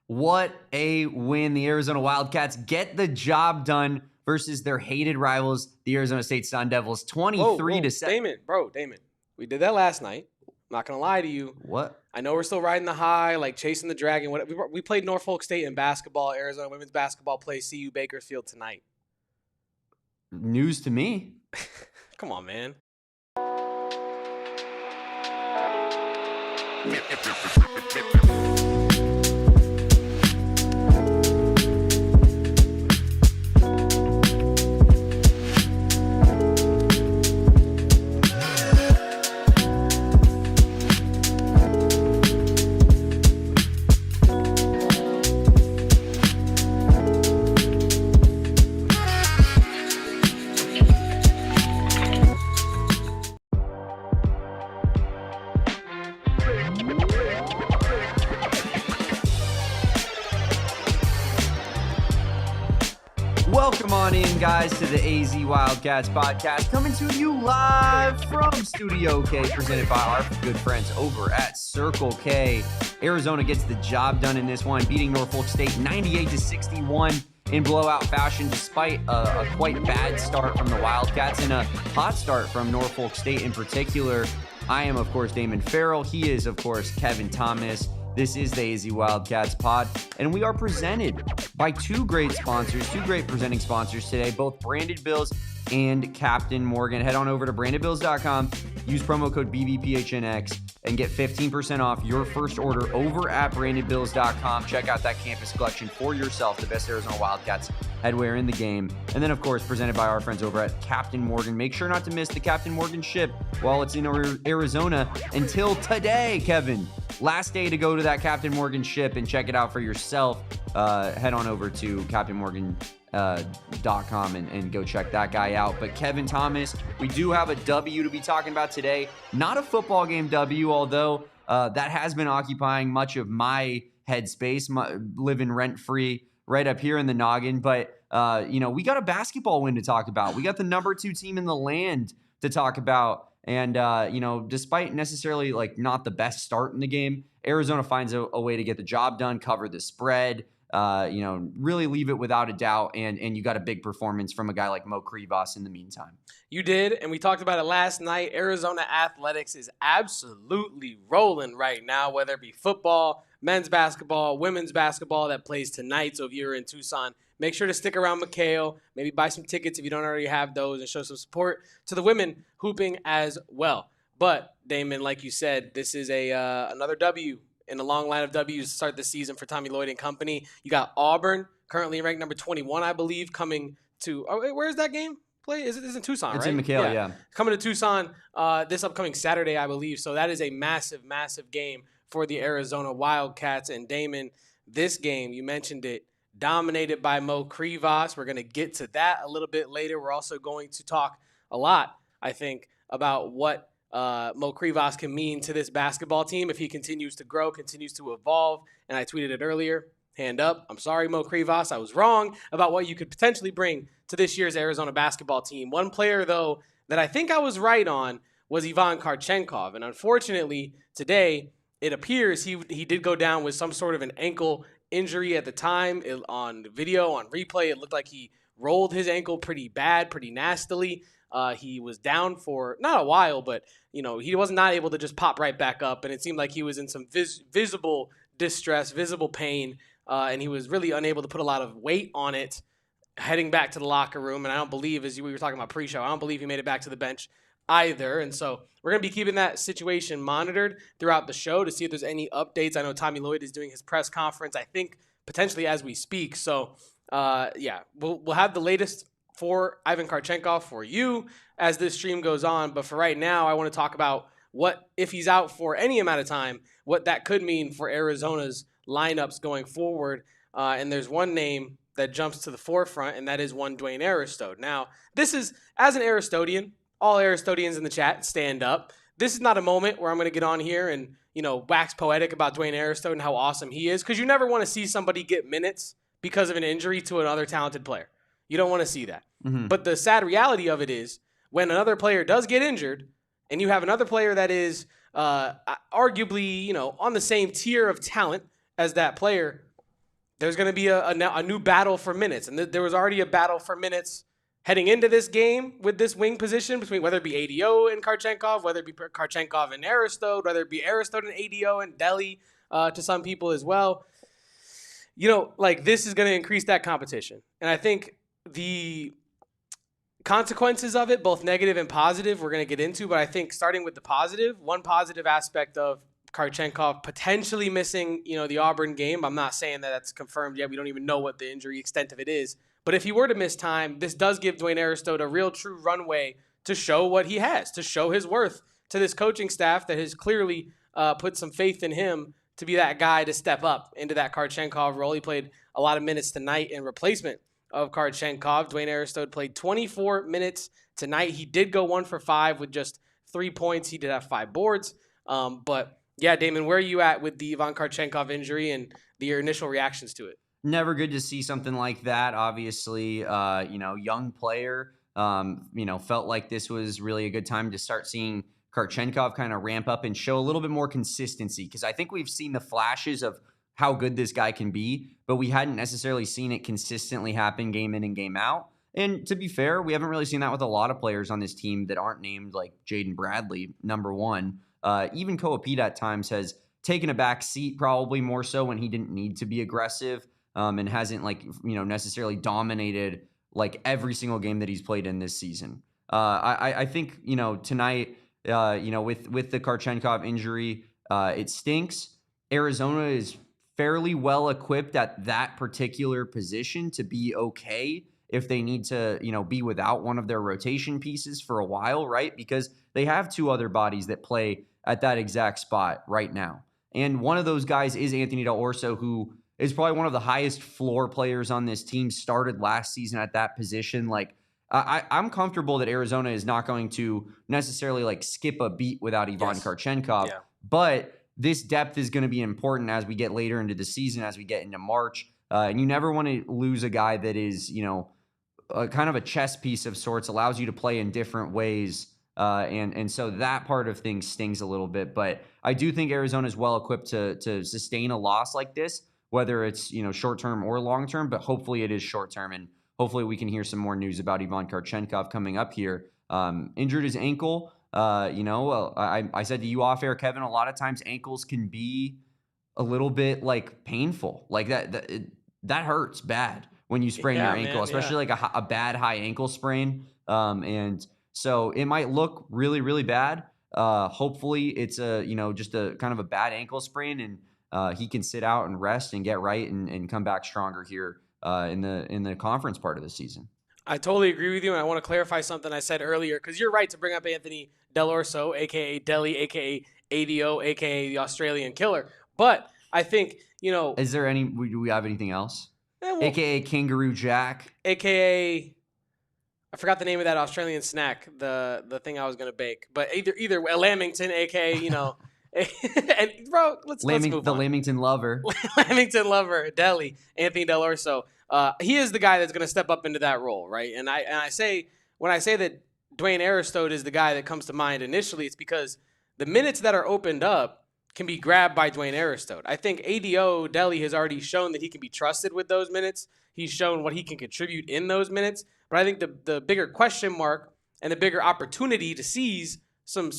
What a win. The Arizona Wildcats get the job done versus their hated rivals, the Arizona State Sun Devils, 23-7. Damon. We did that last night. I'm not going to lie to you. What? I know we're still riding the high, like chasing the dragon. We played Norfolk State in basketball. Arizona women's basketball plays CU Bakersfield tonight. News to me. Come on, man. Welcome on in, guys, to the AZ Wildcats podcast, coming to you live from Studio K, presented by our good friends over at Circle K. Arizona gets the job done in this one, beating Norfolk State 98-61 in blowout fashion, despite a quite bad start from the Wildcats and a hot start from Norfolk State in particular. I am, of course, Damon Fairall. He is, of course, Kevin Thomas. This is the AZ Wildcats pod, and we are presented by two great presenting sponsors today, both Branded Bills and Captain Morgan. Head on over to brandedbills.com, use promo code BVPHNX, and get 15% off your first order over at brandedbills.com. Check out that campus collection for yourself, the best Arizona Wildcats headwear in the game. And then, of course, presented by our friends over at Captain Morgan. Make sure not to miss the Captain Morgan ship while it's in Arizona until today, Kevin. Last day to go to that Captain Morgan ship and check it out for yourself. Head on over to captainmorgan.com and go check that guy out. But Kevin Thomas, we do have a W to be talking about today. Not a football game W, although that has been occupying much of my headspace, living rent-free right up here in the noggin. But, we got a basketball win to talk about. We got the number 2 team in the land to talk about. And, despite necessarily not the best start in the game, Arizona finds a way to get the job done, cover the spread, really leave it without a doubt. And you got a big performance from a guy like Motiejus Krivas in the meantime. You did, and we talked about it last night. Arizona athletics is absolutely rolling right now, whether it be football, men's basketball, women's basketball that plays tonight. So if you're in Tucson, make sure to stick around McHale, maybe buy some tickets if you don't already have those, and show some support to the women hooping as well. But, Damon, like you said, this is another W in a long line of W's to start the season for Tommy Lloyd and company. You got Auburn, currently ranked number 21, I believe, coming to where's that game play? It's in Tucson, it's right? It's in McHale, yeah. Coming to Tucson this upcoming Saturday, I believe. So that is a massive, massive game for the Arizona Wildcats. And, Damon, this game, you mentioned it, dominated by Motiejus Krivas. We're going to get to that a little bit later. We're also going to talk a lot, I think, about what Motiejus Krivas can mean to this basketball team if he continues to grow, continues to evolve. And I tweeted it earlier. Hand up. I'm sorry, Motiejus Krivas. I was wrong about what you could potentially bring to this year's Arizona basketball team. One player, though, that I think I was right on was Kharchenkov. And unfortunately, today, it appears he did go down with some sort of an ankle injury at the time. On video, on replay, it looked like he rolled his ankle pretty bad, pretty nastily. He was down for not a while, but he was not able to just pop right back up, and it seemed like he was in some visible distress, visible pain, and he was really unable to put a lot of weight on it heading back to the locker room. And I don't believe, as we were talking about pre-show, I don't believe he made it back to the bench either. And so we're going to be keeping that situation monitored throughout the show to see if there's any updates. I know Tommy Lloyd is doing his press conference, I think, potentially as we speak. So, we'll have the latest for Kharchenkov for you as this stream goes on. But for right now, I want to talk about what, if he's out for any amount of time, what that could mean for Arizona's lineups going forward. And there's one name that jumps to the forefront, and that is one Dwayne Aristode. Now, this is, as an Aristodian, all Aristodians in the chat, stand up. This is not a moment where I'm going to get on here and, wax poetic about Dwayne Aristode and how awesome he is, because you never want to see somebody get minutes because of an injury to another talented player. You don't want to see that. Mm-hmm. But the sad reality of it is when another player does get injured and you have another player that is arguably, on the same tier of talent as that player, there's going to be a new battle for minutes. And there was already a battle for minutes heading into this game with this wing position between whether it be ADO and Kharchenkov, whether it be Kharchenkov and Aristode, whether it be Aristode and ADO and Delhi to some people as well. You know, like, this is going to increase that competition. And I think the consequences of it, both negative and positive, we're going to get into. But I think starting with the positive, one positive aspect of Kharchenkov potentially missing, the Auburn game. I'm not saying that that's confirmed yet. We don't even know what the injury extent of it is. But if he were to miss time, this does give Dwayne Aristode a real true runway to show what he has, to show his worth to this coaching staff that has clearly put some faith in him to be that guy to step up into that Kharchenkov role. He played a lot of minutes tonight in replacement of Kharchenkov. Dwayne Aristode played 24 minutes tonight. He did go 1 for 5 with just 3 points. He did have 5 boards. But yeah, Damon, where are you at with the Ivan Kharchenkov injury and your initial reactions to it? Never good to see something like that. Obviously, young player, felt like this was really a good time to start seeing Kharchenkov kind of ramp up and show a little bit more consistency, because I think we've seen the flashes of how good this guy can be, but we hadn't necessarily seen it consistently happen game in and game out. And to be fair, we haven't really seen that with a lot of players on this team that aren't named like Jaden Bradley, number one. Even Koapita at times has taken a back seat, probably more so when he didn't need to be aggressive, and hasn't necessarily dominated like every single game that he's played in this season. I think, tonight, with the Kharchenkov injury, it stinks. Arizona is fairly well equipped at that particular position to be okay if they need to, be without one of their rotation pieces for a while, right? Because they have 2 other bodies that play at that exact spot right now. And one of those guys is Anthony Del Orso, who is probably one of the highest floor players on this team, started last season at that position. Like, I'm comfortable that Arizona is not going to necessarily like skip a beat without Ivan Kharchenkov, but this depth is going to be important as we get later into the season, as we get into March. And you never want to lose a guy that is, kind of a chess piece of sorts, allows you to play in different ways. And so that part of things stings a little bit. But I do think Arizona is well equipped to sustain a loss like this, whether it's, short-term or long-term, but hopefully it is short-term. And hopefully we can hear some more news about Ivan Kharchenkov coming up here. Injured his ankle. I said to you off air, Kevin, a lot of times ankles can be a little bit like painful. Like that hurts bad when you sprain your ankle, especially like a bad high ankle sprain. And so it might look really, really bad. Hopefully it's just a kind of a bad ankle sprain, and he can sit out and rest and get right and come back stronger here in the conference part of the season. I totally agree with you, and I want to clarify something I said earlier, because you're right to bring up Anthony Del Orso, a.k.a. Delhi, a.k.a. ADO, a.k.a. the Australian Killer. But I think, Is there do we have anything else? A.k.a. Kangaroo Jack. A.k.a. I forgot the name of that Australian snack, the thing I was going to bake. But either Lamington, a.k.a., and bro, let's move on. The Lamington Lover. Lamington Lover, Delhi, Anthony Del Orso. He is the guy that's going to step up into that role, right? And I say, when I say that Dwayne Aristode is the guy that comes to mind initially, it's because the minutes that are opened up can be grabbed by Dwayne Aristode. I think ADO Delhi has already shown that he can be trusted with those minutes. He's shown what he can contribute in those minutes. But I think the bigger question mark and the bigger opportunity to seize some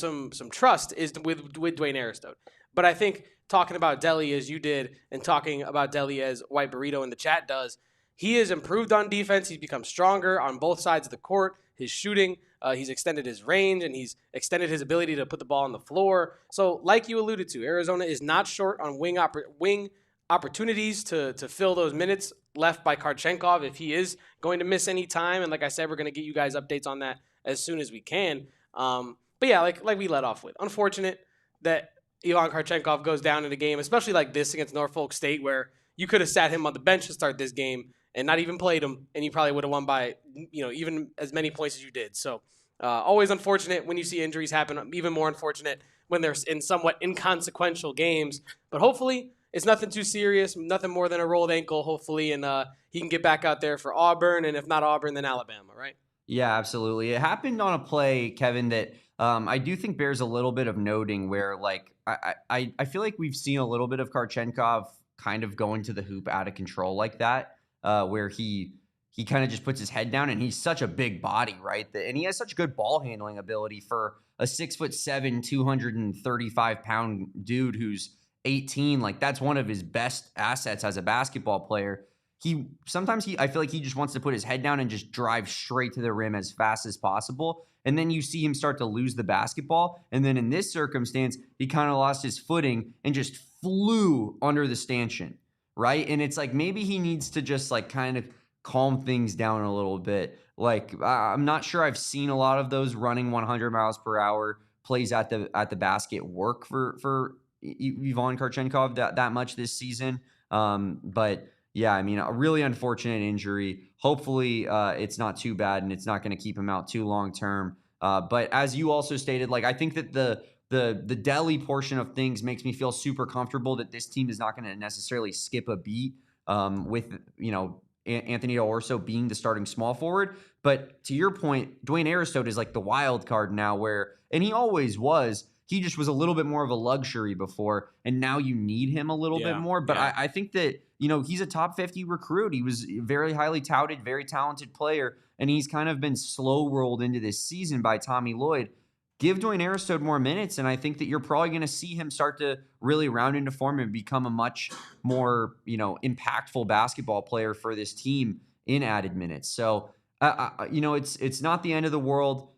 trust is with Dwayne Aristode. But I think talking about Delhi as you did and talking about Delhi as White Burrito in the chat does, he has improved on defense. He's become stronger on both sides of the court. His shooting, he's extended his range, and he's extended his ability to put the ball on the floor. So like you alluded to, Arizona is not short on wing opportunities to fill those minutes left by Kharchenkov if he is going to miss any time. And like I said, we're going to get you guys updates on that as soon as we can. But yeah, like we led off with, unfortunate that Ivan Kharchenkov goes down in a game, especially like this against Norfolk State, where you could have sat him on the bench to start this game and not even played him, and you probably would have won by, even as many points as you did. So always unfortunate when you see injuries happen, even more unfortunate when they're in somewhat inconsequential games. But hopefully it's nothing too serious, nothing more than a rolled ankle, hopefully, and he can get back out there for Auburn, and if not Auburn, then Alabama, right? Yeah, absolutely. It happened on a play, Kevin, that I do think bears a little bit of noting where, like, I feel like we've seen a little bit of Kharchenkov kind of going to the hoop out of control like that, where he kind of just puts his head down, and he's such a big body, right? And he has such good ball handling ability for a 6'7", 235-pound dude who's 18. Like, that's one of his best assets as a basketball player. I feel like he just wants to put his head down and just drive straight to the rim as fast as possible. And then you see him start to lose the basketball. And then in this circumstance, he kind of lost his footing and just flew under the stanchion, right? And it's like, maybe he needs to just like kind of calm things down a little bit. Like, I'm not sure I've seen a lot of those running 100 miles per hour plays at the basket work for Ivan Kharchenkov that much this season. But yeah, I mean, a really unfortunate injury. Hopefully it's not too bad and it's not going to keep him out too long term. But as you also stated, like, I think that the Delhi portion of things makes me feel super comfortable that this team is not going to necessarily skip a beat with, Anthony D'Orso being the starting small forward. But to your point, Dwayne Aristode is like the wild card now, and he always was. He just was a little bit more of a luxury before, and now you need him a little bit more. But I think that, he's a top 50 recruit. He was very highly touted, very talented player, and he's kind of been slow rolled into this season by Tommy Lloyd. Give Dwayne Aristode more minutes, and I think that you're probably going to see him start to really round into form and become a much more, impactful basketball player for this team in added minutes. So, it's not the end of the world.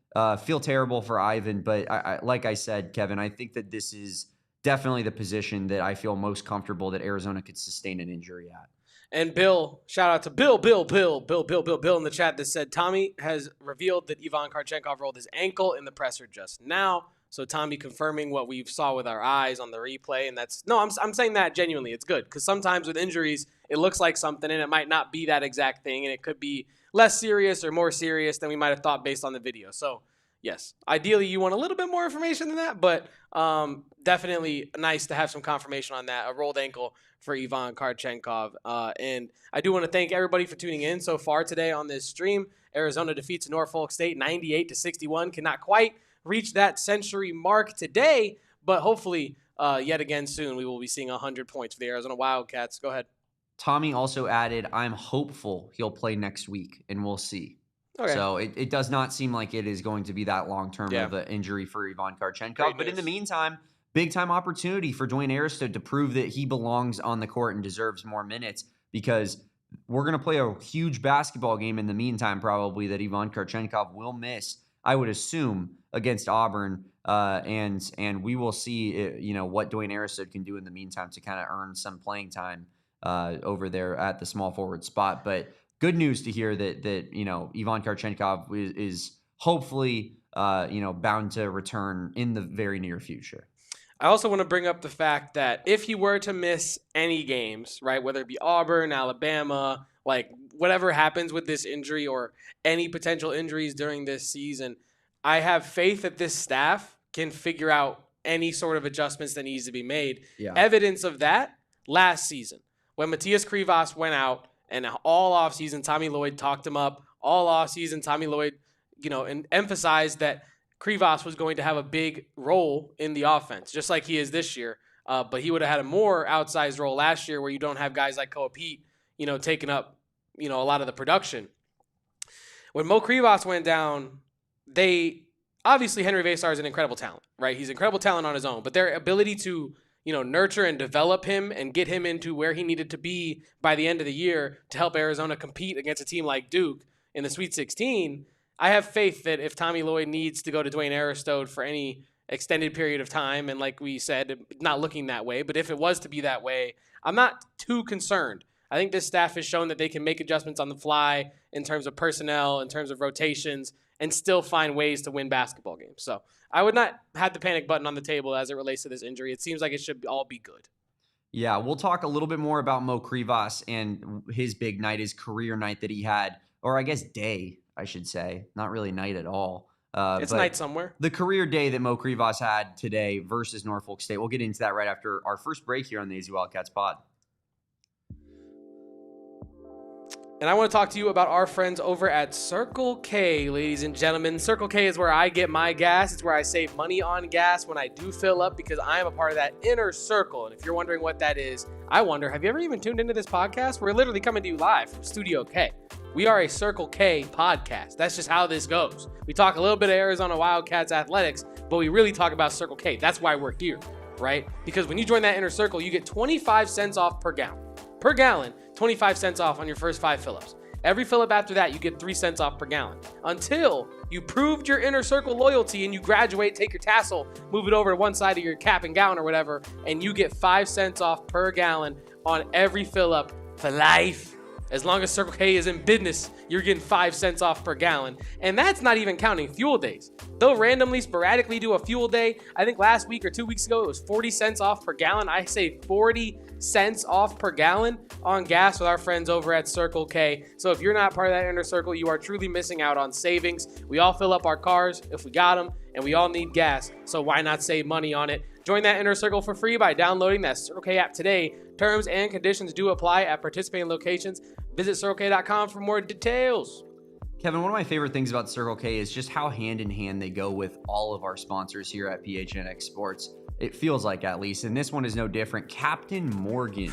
Feel terrible for Ivan, but like I said, Kevin, I think that this is definitely the position that I feel most comfortable that Arizona could sustain an injury at. And Bill, shout out to Bill in the chat that said Tommy has revealed that Ivan Kharchenkov rolled his ankle in the presser just now. So Tommy confirming what we saw with our eyes on the replay, and I'm saying that genuinely. It's good because sometimes with injuries it looks like something and it might not be that exact thing, and it could be less serious or more serious than we might have thought based on the video. So yes, ideally you want a little bit more information than that, but definitely nice to have some confirmation on that. A rolled ankle for Ivan Kharchenkov. And I do want to thank everybody for tuning in so far today on this stream. Arizona defeats Norfolk State 98-61. Cannot quite reach that century mark today, but hopefully yet again soon we will be seeing 100 points for the Arizona Wildcats. Go ahead. Tommy also added, I'm hopeful he'll play next week, and we'll see. Okay. So it does not seem like it is going to be that long-term of an injury for Ivan Kharchenkov. But in the meantime, big-time opportunity for Dwayne Aristode to prove that he belongs on the court and deserves more minutes, because we're going to play a huge basketball game in the meantime probably that Ivan Kharchenkov will miss, I would assume, against Auburn. And we will see, what Dwayne Aristode can do in the meantime to kind of earn some playing time over there at the small forward spot. But good news to hear that Ivan Kharchenkov is hopefully bound to return in the very near future. I also want to bring up the fact that if he were to miss any games, right, whether it be Auburn, Alabama, like whatever happens with this injury or any potential injuries during this season, I have faith that this staff can figure out any sort of adjustments that needs to be made. Yeah. Evidence of that last season when Motiejus Krivas went out, and all offseason Tommy Lloyd talked him up. All offseason Tommy Lloyd, and emphasized that Krivas was going to have a big role in the offense, just like he is this year. But he would have had a more outsized role last year where you don't have guys like Koa Pete, taking up, a lot of the production. When Mo Krivas went down, obviously Henry Vesar is an incredible talent, right? He's incredible talent on his own, but their ability to nurture and develop him and get him into where he needed to be by the end of the year to help Arizona compete against a team like Duke in the Sweet 16. I have faith that if Tommy Lloyd needs to go to Dwayne Aristode for any extended period of time, and like we said, not looking that way, but if it was to be that way, I'm not too concerned. I think this staff has shown that they can make adjustments on the fly in terms of personnel, in terms of rotations, and still find ways to win basketball games. So I would not have the panic button on the table as it relates to this injury. It seems like it should all be good. Yeah, we'll talk a little bit more about Mo Krivas and his big night, his career night that he had, or I guess day, I should say. Not really night at all. It's night somewhere. The career day that Mo Krivas had today versus Norfolk State. We'll get into that right after our first break here on the AZ Wildcats pod. And I want to talk to you about our friends over at Circle K, ladies and gentlemen. Circle K is where I get my gas. It's where I save money on gas when I do fill up because I am a part of that inner circle. And if you're wondering what that is, I wonder, have you ever even tuned into this podcast? We're literally coming to you live from Studio K. We are a Circle K podcast. That's just how this goes. We talk a little bit of Arizona Wildcats athletics, but we really talk about Circle K. That's why we're here, right? Because when you join that inner circle, you get 25 cents off per gallon. Per gallon, 25 cents off on your first 5 fill-ups. Every fill-up after that, you get 3 cents off per gallon. Until you proved your inner circle loyalty and you graduate, take your tassel, move it over to one side of your cap and gown or whatever, and you get 5 cents off per gallon on every fill-up for life. As long as Circle K is in business, you're getting 5 cents off per gallon. And that's not even counting fuel days. They'll randomly, sporadically do a fuel day. I think last week or 2 weeks ago, it was 40 cents off per gallon. I saved 40 cents off per gallon on gas with our friends over at Circle K. So if you're not part of that inner circle, you are truly missing out on savings. We all fill up our cars if we got them, and we all need gas. So why not save money on it? Join that inner circle for free by downloading that Circle K app today. Terms and conditions do apply at participating locations. Visit CircleK.com for more details. Kevin, one of my favorite things about Circle K is just how hand in hand they go with all of our sponsors here at PHNX Sports. It feels like, at least, and this one is no different. Captain Morgan.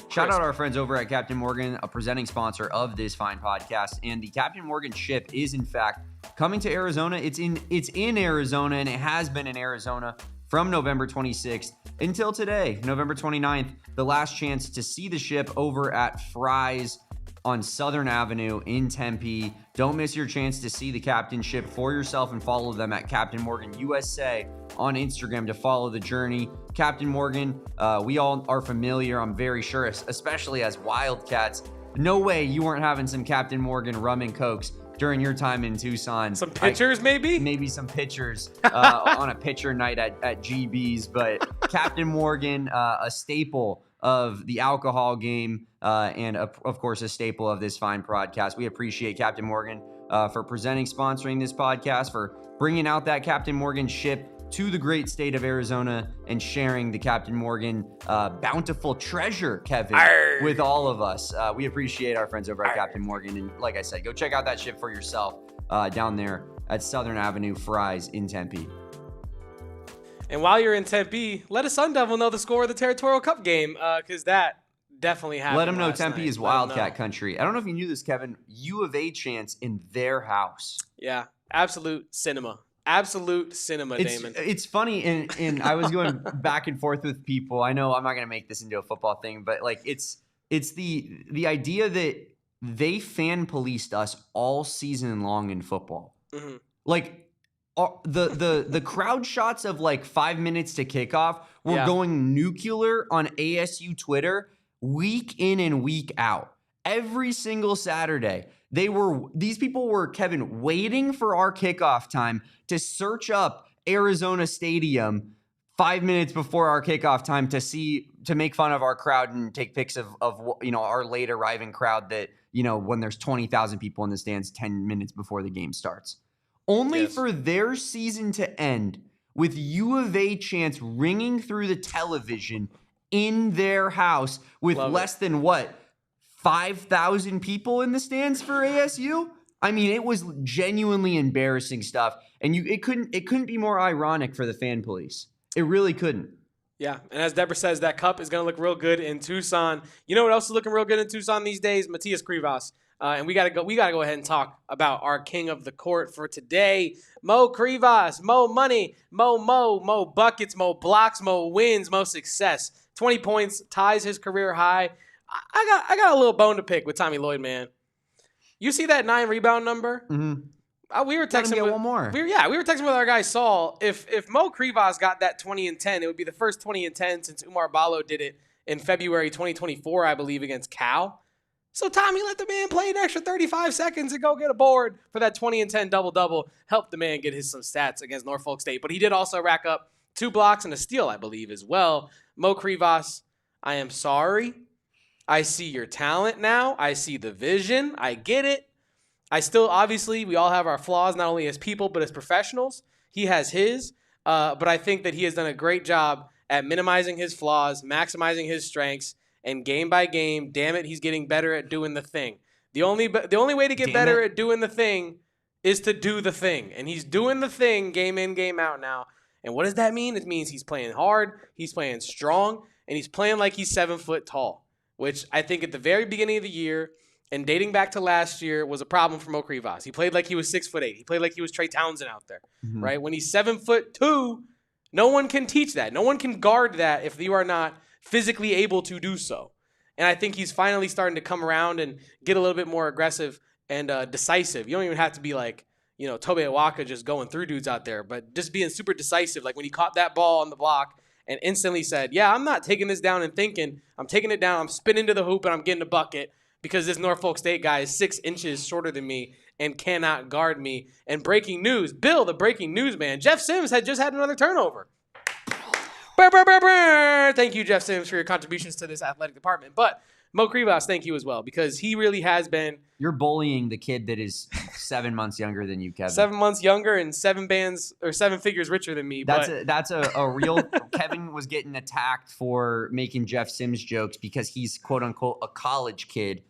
Shout out our friends over at Captain Morgan, a presenting sponsor of this fine podcast. And the Captain Morgan ship is, in fact, coming to Arizona. It's in Arizona, and it has been in Arizona from November 26th until today, November 29th. The last chance to see the ship over at Fry's on Southern Avenue in Tempe. Don't miss your chance to see the Captain ship for yourself and follow them at Captain Morgan USA on Instagram to follow the journey. Captain Morgan, we all are familiar, I'm very sure, especially as Wildcats. No way you weren't having some Captain Morgan rum and cokes during your time in Tucson. Some pitchers, maybe? Maybe some pitchers on a pitcher night at GB's. But Captain Morgan, a staple of the alcohol game, and of course a staple of this fine broadcast. We appreciate Captain Morgan for presenting, sponsoring this podcast, for bringing out that Captain Morgan ship to the great state of Arizona and sharing the Captain Morgan bountiful treasure, Kevin, with all of us. We appreciate our friends over at Captain Morgan. And like I said, go check out that ship for yourself down there at Southern Avenue Fry's in Tempe. And while you're in Tempe, let a Sun Devil know the score of the Territorial Cup game, because that definitely happened. Let them know Tempe is Wildcat country. I don't know if you knew this, Kevin. U of A chants in their house. Yeah, absolute cinema. Absolute cinema, Damon. It's funny, and I was going back and forth with people. I know I'm not going to make this into a football thing, but like it's the idea that they fan policed us all season long in football. Mm-hmm. Like the crowd shots of like 5 minutes to kickoff were going nuclear on ASU Twitter week in and week out. Every single Saturday. These people were, Kevin, waiting for our kickoff time to search up Arizona Stadium 5 minutes before our kickoff time to make fun of our crowd and take pics of our late arriving crowd that, when there's 20,000 people in the stands 10 minutes before the game starts. Only for their season to end with U of A chants ringing through the television in their house with less than 5,000 people in the stands for ASU? I mean, it was genuinely embarrassing stuff, and it couldn't be more ironic for the fan police. It really couldn't. Yeah, and as Deborah says, that cup is going to look real good in Tucson. You know what else is looking real good in Tucson these days? Motiejus Krivas. And we gotta go ahead and talk about our king of the court for today, Mo Krivas. Mo money, Mo buckets, Mo blocks, Mo wins, Mo success. 20 points, ties his career high. I got a little bone to pick with Tommy Lloyd, man. You see that 9 rebound number? Mm-hmm. We were texting with one more. We were texting with our guy Saul. If Mo Krivas got that 20 and 10, it would be the first 20 and 10 since Umar Ballo did it in February 2024, I believe, against Cal. So Tommy let the man play an extra 35 seconds and go get a board for that 20 and 10 double-double. Helped the man get some stats against Norfolk State. But he did also rack up 2 blocks and a steal, I believe, as well. Mo Krivas, I am sorry. I see your talent now. I see the vision. I get it. I still, obviously, we all have our flaws, not only as people, but as professionals. He has his. But I think that he has done a great job at minimizing his flaws, maximizing his strengths, and game by game, damn it, he's getting better at doing the thing. The only way to get better at doing the thing is to do the thing. And he's doing the thing game in, game out now. And what does that mean? It means he's playing hard, he's playing strong, and he's playing like he's 7 foot tall, which I think at the very beginning of the year and dating back to last year was a problem for Mo Krivas. He played like he was 6'8". He played like he was Trey Townsend out there, right? When he's 7'2", no one can teach that. No one can guard that if you are not physically able to do so. And I think he's finally starting to come around and get a little bit more aggressive and decisive. You don't even have to be like, Tobe Awaka just going through dudes out there, but just being super decisive. Like when he caught that ball on the block and instantly said, yeah, I'm not taking this down and thinking. I'm taking it down. I'm spinning to the hoop and I'm getting a bucket because this Norfolk State guy is 6 inches shorter than me and cannot guard me. And breaking news, Bill, the breaking news man, Jeff Sims had just had another turnover. Burr, burr, burr, burr. Thank you, Jeff Sims, for your contributions to this athletic department. But Mo Krivas, thank you as well, because he really has been. You're bullying the kid that is 7 months younger than you, Kevin. 7 months younger and 7 figures richer than me. That's a real. Kevin was getting attacked for making Jeff Sims jokes because he's quote unquote a college kid.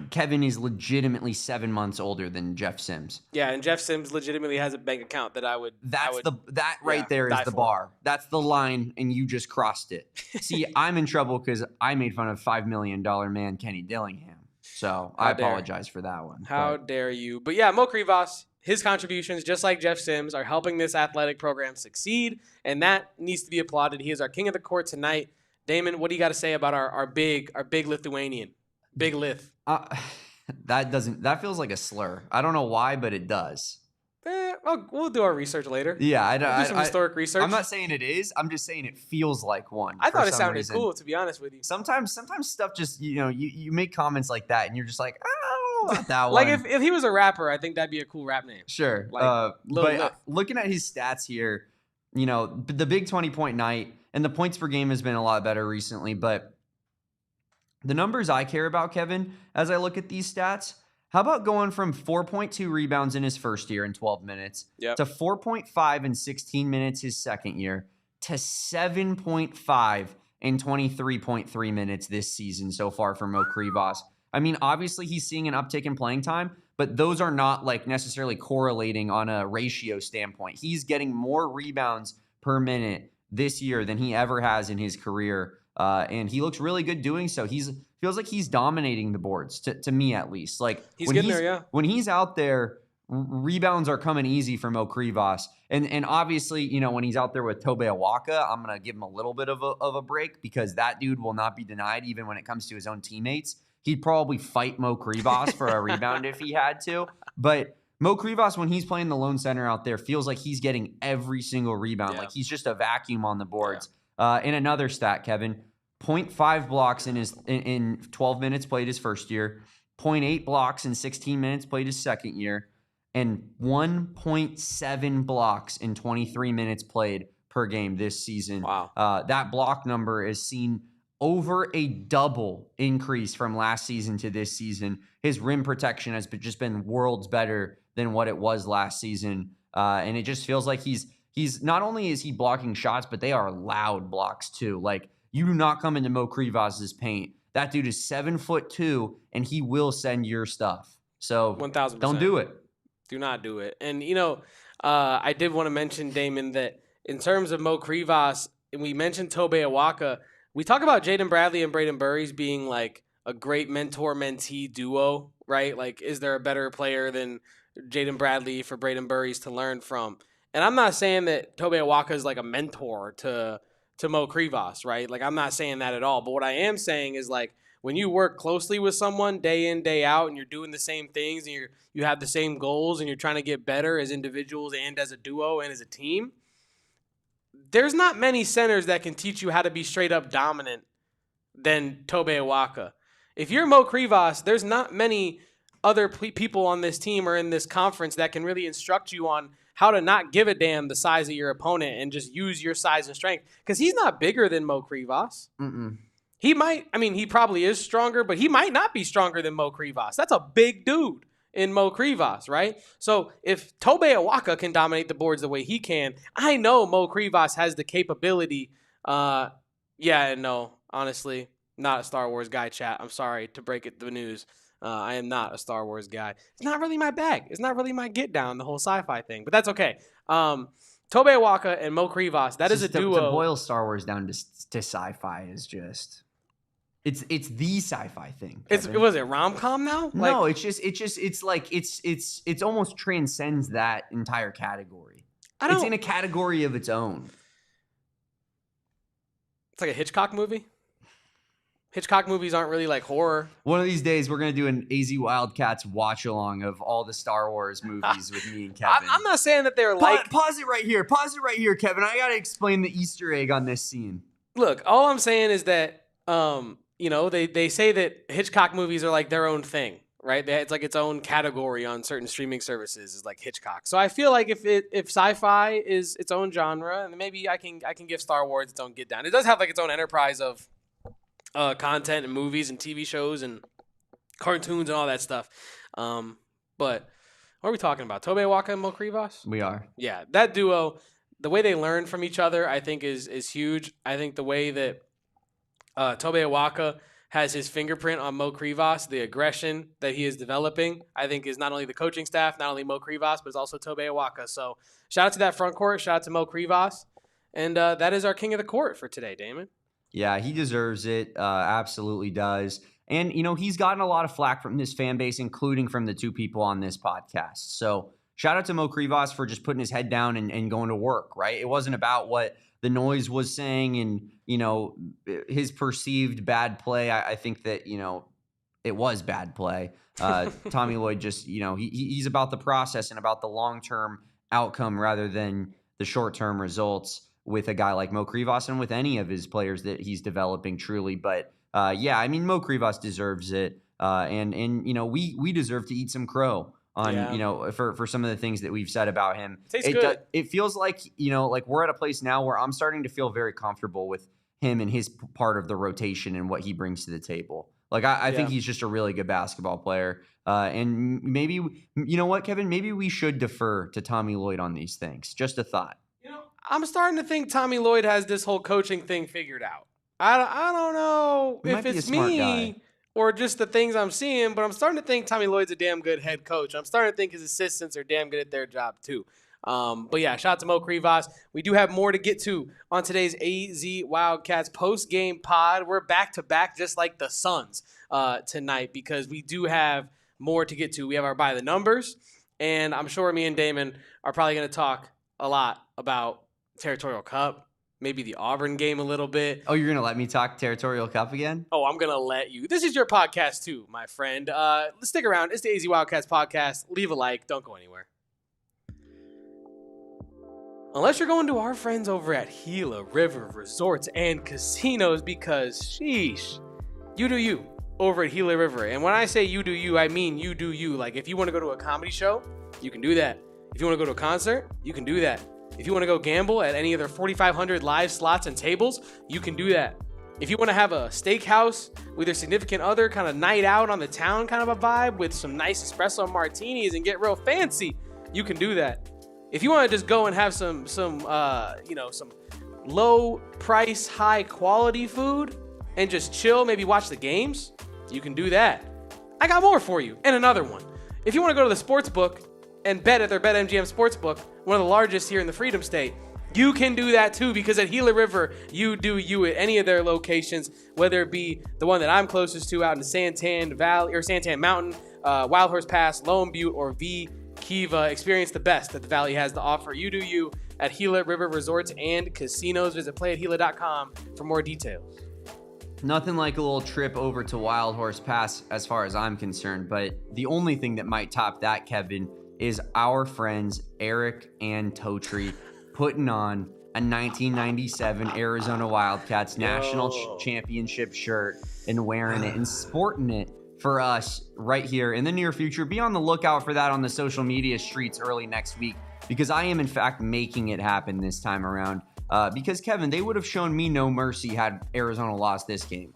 Kevin is legitimately 7 months older than Jeff Sims. Yeah, and Jeff Sims legitimately has a bank account that I would. That right there is the bar. That's the line, and you just crossed it. See, I'm in trouble because I made fun of $5 million man Kenny Dillingham. So I apologize for that one. How dare you? But yeah, Mo Krivas, his contributions, just like Jeff Sims, are helping this athletic program succeed, and that needs to be applauded. He is our king of the court tonight. Damon, what do you got to say about our big Lithuanian? Big Lith. That feels like a slur. I don't know why, but it does. We'll do our research later. Yeah, we'll do some historic research. I'm not saying it is. I'm just saying it feels like one. I thought it sounded cool, to be honest with you. Sometimes stuff just you make comments like that, and you're just like, I don't know about that one. Like if he was a rapper, I think that'd be a cool rap name. Sure. But looking at his stats here, the big 20-point night and the points per game has been a lot better recently, but. The numbers I care about, Kevin, as I look at these stats, how about going from 4.2 rebounds in his first year in 12 minutes to 4.5 in 16 minutes his second year to 7.5 in 23.3 minutes this season so far for Mo Krivas. I mean, obviously he's seeing an uptick in playing time, but those are not like necessarily correlating on a ratio standpoint. He's getting more rebounds per minute this year than he ever has in his career. And he looks really good doing so. Feels like he's dominating the boards, to me at least. Like he's getting there, yeah. When he's out there, rebounds are coming easy for Mo Krivas. And obviously, when he's out there with Tobe Awaka, I'm gonna give him a little bit of a break because that dude will not be denied even when it comes to his own teammates. He'd probably fight Mo Krivas for a rebound if he had to. But Mo Krivas, when he's playing the lone center out there, feels like he's getting every single rebound. Yeah. Like he's just a vacuum on the boards. Yeah. In another stat, Kevin, 0.5 blocks in 12 minutes played his first year, 0.8 blocks in 16 minutes played his second year, and 1.7 blocks in 23 minutes played per game this season. Wow. That block number is seen over a double increase from last season to this season. His rim protection has just been worlds better than what it was last season. And it just feels like he's not only is he blocking shots, but they are loud blocks too. Like you do not come into Mo Krivas' paint. That dude is 7'2", and he will send your stuff. So 1,000%. Don't do it. Do not do it. And I did want to mention, Damon, that in terms of Mo Krivas, and we mentioned Tobe Awaka, we talk about Jaden Bradley and Brayden Burries being like a great mentor-mentee duo, right? Like, is there a better player than Jaden Bradley for Brayden Burries to learn from? And I'm not saying that Tobe Awaka is like a mentor to Mo Krivas, right? Like, I'm not saying that at all. But what I am saying is, like, when you work closely with someone day in, day out, and you're doing the same things, and you have the same goals, and you're trying to get better as individuals and as a duo and as a team, there's not many centers that can teach you how to be straight up dominant than Tobe Awaka. If you're Mo Krivas, there's not many other people on this team or in this conference that can really instruct you on how to not give a damn the size of your opponent and just use your size and strength. Because he's not bigger than Mo Krivas. He probably is stronger, but he might not be stronger than Mo Krivas. That's a big dude in Mo Krivas, right? So if Tobe Awaka can dominate the boards the way he can, I know Mo Krivas has the capability. Honestly, not a Star Wars guy, chat. I'm sorry to break it the news. I am not a Star Wars guy. It's not really my bag. It's not really my get down, the whole sci-fi thing. But that's okay. Tobe Awaka and Mo Krivas. That is a duo. To boil Star Wars down to sci-fi is just. It's the sci-fi thing. Was it rom-com now? No, it's almost transcends that entire category. It's in a category of its own. It's like a Hitchcock movie. Hitchcock movies aren't really like horror. One of these days, we're going to do an AZ Wildcats watch-along of all the Star Wars movies with me and Kevin. I'm not saying that they're like... Pause it right here. Kevin. I got to explain the Easter egg on this scene. Look, all I'm saying is that, they say that Hitchcock movies are like their own thing, right? It's like its own category on certain streaming services is like Hitchcock. So I feel like if sci-fi is its own genre, and maybe I can give Star Wars its own get down. It does have like its own enterprise of content and movies and TV shows and cartoons and all that stuff. But what are we talking about? Tobe Awaka and Mo Krivas? We are. Yeah, that duo, the way they learn from each other, I think is huge. I think the way that Tobe Awaka has his fingerprint on Mo Krivas, the aggression that he is developing, I think is not only the coaching staff, not only Mo Krivas, but it's also Tobe Awaka. So shout out to that front court. Shout out to Mo Krivas. And that is our king of the court for today, Damon. Yeah, he deserves it. Absolutely does. And, he's gotten a lot of flack from this fan base, including from the two people on this podcast. So shout out to Mo Krivas for just putting his head down and going to work, right? It wasn't about what the noise was saying and, his perceived bad play. I think that, it was bad play. Tommy Lloyd just, he's about the process and about the long-term outcome rather than the short-term results with a guy like Mo Krivas and with any of his players that he's developing truly. But Mo Krivas deserves it. And we deserve to eat some crow on, for some of the things that we've said about him. It feels like, like we're at a place now where I'm starting to feel very comfortable with him and his part of the rotation and what he brings to the table. Like, I think he's just a really good basketball player. And maybe, you know what, Kevin, maybe we should defer to Tommy Lloyd on these things. Just a thought. I'm starting to think Tommy Lloyd has this whole coaching thing figured out. I don't know if it's me or just the things I'm seeing, but I'm starting to think Tommy Lloyd's a damn good head coach. I'm starting to think his assistants are damn good at their job too. But yeah, shout out to Mo Krivas. We do have more to get to on today's AZ Wildcats post-game pod. We're back-to-back just like the Suns tonight because we do have more to get to. We have our by the numbers, and I'm sure me and Damon are probably going to talk a lot about Territorial Cup, maybe the Auburn game a little bit. Oh, you're going to let me talk Territorial Cup again? Oh, I'm going to let you. This is your podcast too, my friend. Stick around. It's the AZ Wildcats podcast. Leave a like. Don't go anywhere. Unless you're going to our friends over at Gila River Resorts and Casinos because, sheesh, you do you over at Gila River. And when I say you do you, I mean you do you. Like, if you want to go to a comedy show, you can do that. If you want to go to a concert, you can do that. If you want to go gamble at any of their 4,500 live slots and tables, you can do that. If you want to have a steakhouse with your significant other, kind of night out on the town kind of a vibe with some nice espresso martinis and get real fancy, you can do that. If you want to just go and have some low price, high quality food and just chill, maybe watch the games, you can do that. I got more for you and another one. If you want to go to the sports book and bet at their BetMGM Sportsbook, one of the largest here in the Freedom State, you can do that too, because at Gila River, you do you at any of their locations, whether it be the one that I'm closest to out in Santan Valley or Santan Mountain, Wild Horse Pass, Lone Butte, or V Kiva. Experience the best that the Valley has to offer. You do you at Gila River Resorts and Casinos. Visit playatgila.com for more details. Nothing like a little trip over to Wild Horse Pass as far as I'm concerned, but the only thing that might top that, Kevin, is our friends Eric and Totri putting on a 1997 Arizona Wildcats national championship shirt and wearing it and sporting it for us right here in the near future. Be on the lookout for that on the social media streets early next week, because I am in fact making it happen this time around. Because Kevin, they would have shown me no mercy had Arizona lost this game.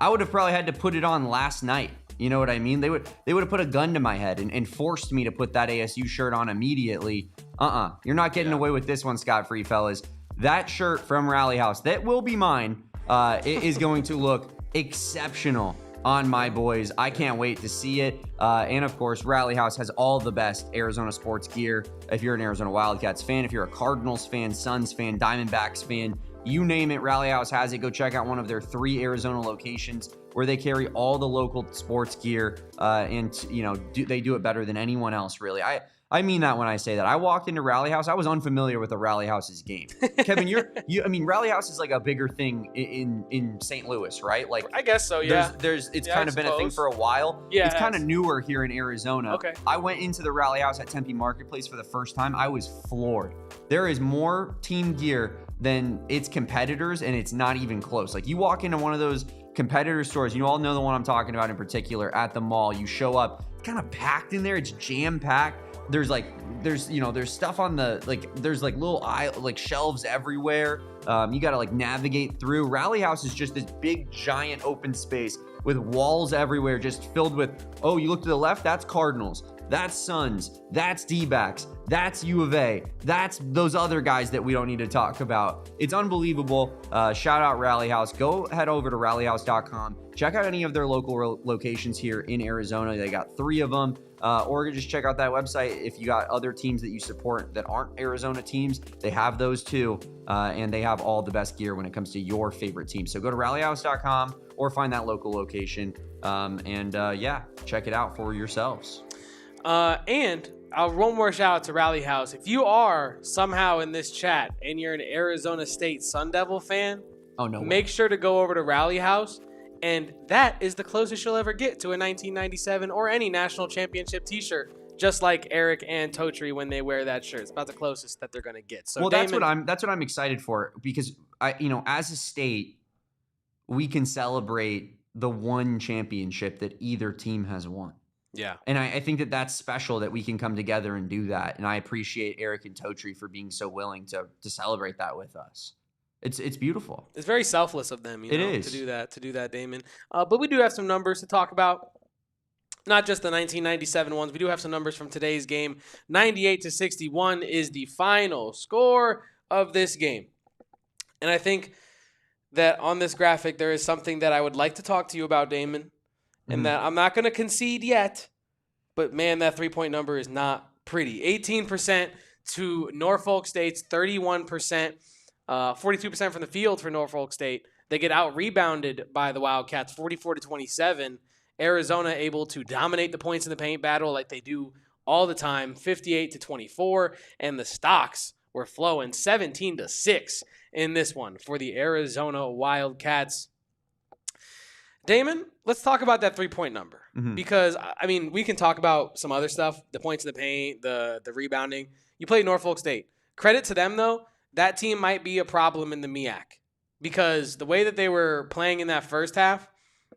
I would have probably had to put it on last night. You know what I mean? They would have put a gun to my head and forced me to put that ASU shirt on immediately. You're not getting away with this one, scot-free, fellas. That shirt from Rally House, that will be mine, it is going to look exceptional on my boys. I can't wait to see it. And of course, Rally House has all the best Arizona sports gear. If you're an Arizona Wildcats fan, if you're a Cardinals fan, Suns fan, Diamondbacks fan, you name it, Rally House has it. Go check out one of their 3 Arizona locations where they carry all the local sports gear, and they do it better than anyone else, really. I mean that when I say that. I walked into Rally House. I was unfamiliar with the Rally House's game. Kevin, Rally House is like a bigger thing in St. Louis, right? Like, I guess so, yeah. It's kind of been a thing for a while. Yeah, it's kind of newer here in Arizona. Okay. I went into the Rally House at Tempe Marketplace for the first time. I was floored. There is more team gear than its competitors, and it's not even close. Like, you walk into one of those competitor stores, you all know the one I'm talking about in particular, at the mall. You show up, it's kind of packed in there. It's jam-packed. There's stuff on the, there's little shelves everywhere. You got to navigate through. Rally House is just this big, giant open space with walls everywhere, just filled with, oh, you look to the left, that's Cardinals, that's Suns, that's D-backs, that's U of A, that's those other guys that we don't need to talk about. It's unbelievable. Shout out Rally House. Go head over to rallyhouse.com. Check out any of their local locations here in Arizona. They got 3 of them. Or just check out that website if you got other teams that you support that aren't Arizona teams. They have those too, and they have all the best gear when it comes to your favorite team. So go to rallyhouse.com or find that local location, and check it out for yourselves. And one more shout out to Rally House. If you are somehow in this chat and you're an Arizona State Sun Devil fan, make sure to go over to Rally House. And that is the closest you'll ever get to a 1997 or any national championship t-shirt, just like Eric and Totri when they wear that shirt. It's about the closest that they're going to get. So Damon, that's what I'm excited for, because as a state, we can celebrate the one championship that either team has won. Yeah. And I think that that's special that we can come together and do that. And I appreciate Eric and Totri for being so willing to celebrate that with us. It's beautiful. It's very selfless of them, it is. to do that, Damon. But we do have some numbers to talk about. Not just the 1997 ones. We do have some numbers from today's game. 98-61 is the final score of this game. And I think that on this graphic there is something that I would like to talk to you about, Damon, and that I'm not going to concede yet, but man, that 3-point number is not pretty. 18% to Norfolk State's 31%. 42% from the field for Norfolk State. They get out-rebounded by the Wildcats, 44-27. Arizona able to dominate the points in the paint battle like they do all the time, 58-24. And the stocks were flowing 17-6 in this one for the Arizona Wildcats. Damon, let's talk about that 3-point number. Because, we can talk about some other stuff, the points in the paint, the rebounding. You played Norfolk State. Credit to them, though. That team might be a problem in the MEAC, because the way that they were playing in that first half,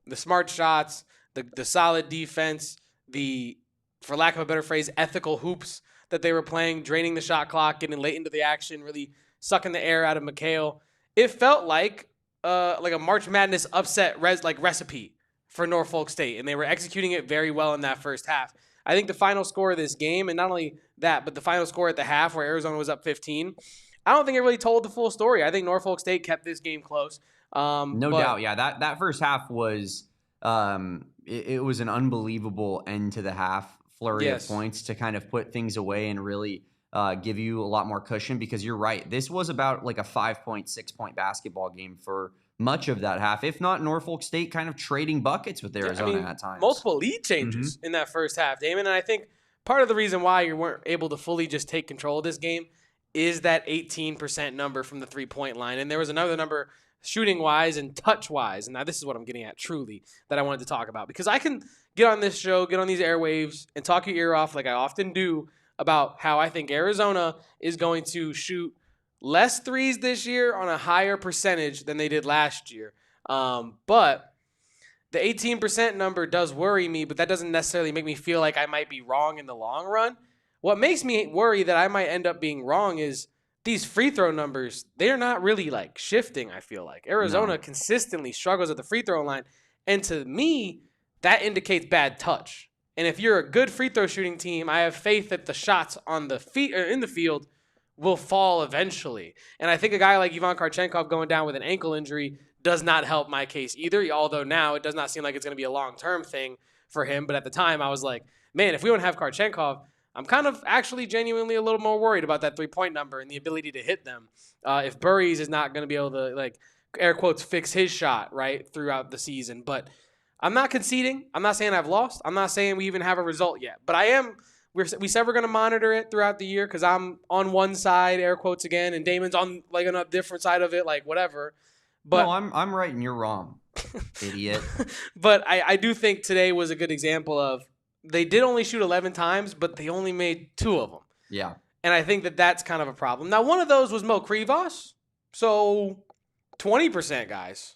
the smart shots, the solid defense, the, for lack of a better phrase, ethical hoops that they were playing, draining the shot clock, getting late into the action, really sucking the air out of McHale. It felt like a March Madness upset recipe for Norfolk State, and they were executing it very well in that first half. I think the final score of this game, and not only that, but the final score at the half where Arizona was up 15, I don't think it really told the full story. I think Norfolk State kept this game close. No doubt. Yeah, that first half was it was an unbelievable end to the half, flurry of points to kind of put things away and really give you a lot more cushion, because you're right. This was about like a 5-point, 6-point basketball game for much of that half, if not Norfolk State kind of trading buckets with Arizona at times. Multiple lead changes in that first half, Damon. And I think part of the reason why you weren't able to fully just take control of this game is that 18% number from the 3-point line. And there was another number shooting-wise and touch-wise. And now this is what I'm getting at, truly, that I wanted to talk about. Because I can get on this show, get on these airwaves, and talk your ear off like I often do about how I think Arizona is going to shoot less threes this year on a higher percentage than they did last year. But the 18% number does worry me, but that doesn't necessarily make me feel like I might be wrong in the long run. What makes me worry that I might end up being wrong is these free throw numbers. They're not really shifting, I feel like. Arizona consistently struggles at the free throw line. And to me, that indicates bad touch. And if you're a good free throw shooting team, I have faith that the shots on the feet or in the field will fall eventually. And I think a guy like Kharchenkov going down with an ankle injury does not help my case either. Although now it does not seem like it's going to be a long-term thing for him. But at the time, I was like, man, if we don't have Kharchenkov, I'm kind of actually genuinely a little more worried about that 3-point number and the ability to hit them. If Burries is not going to be able to, like, air quotes, fix his shot, right, throughout the season. But I'm not conceding. I'm not saying I've lost. I'm not saying we even have a result yet. But I am. We said we're going to monitor it throughout the year because I'm on one side, air quotes again, and Damon's on, like, on a different side of it, like, whatever. But no, I'm right and you're wrong, idiot. But I do think today was a good example of they did only shoot 11 times, but they only made 2 of them. Yeah. And I think that that's kind of a problem. Now, one of those was Mo Krivas. So 20%, guys.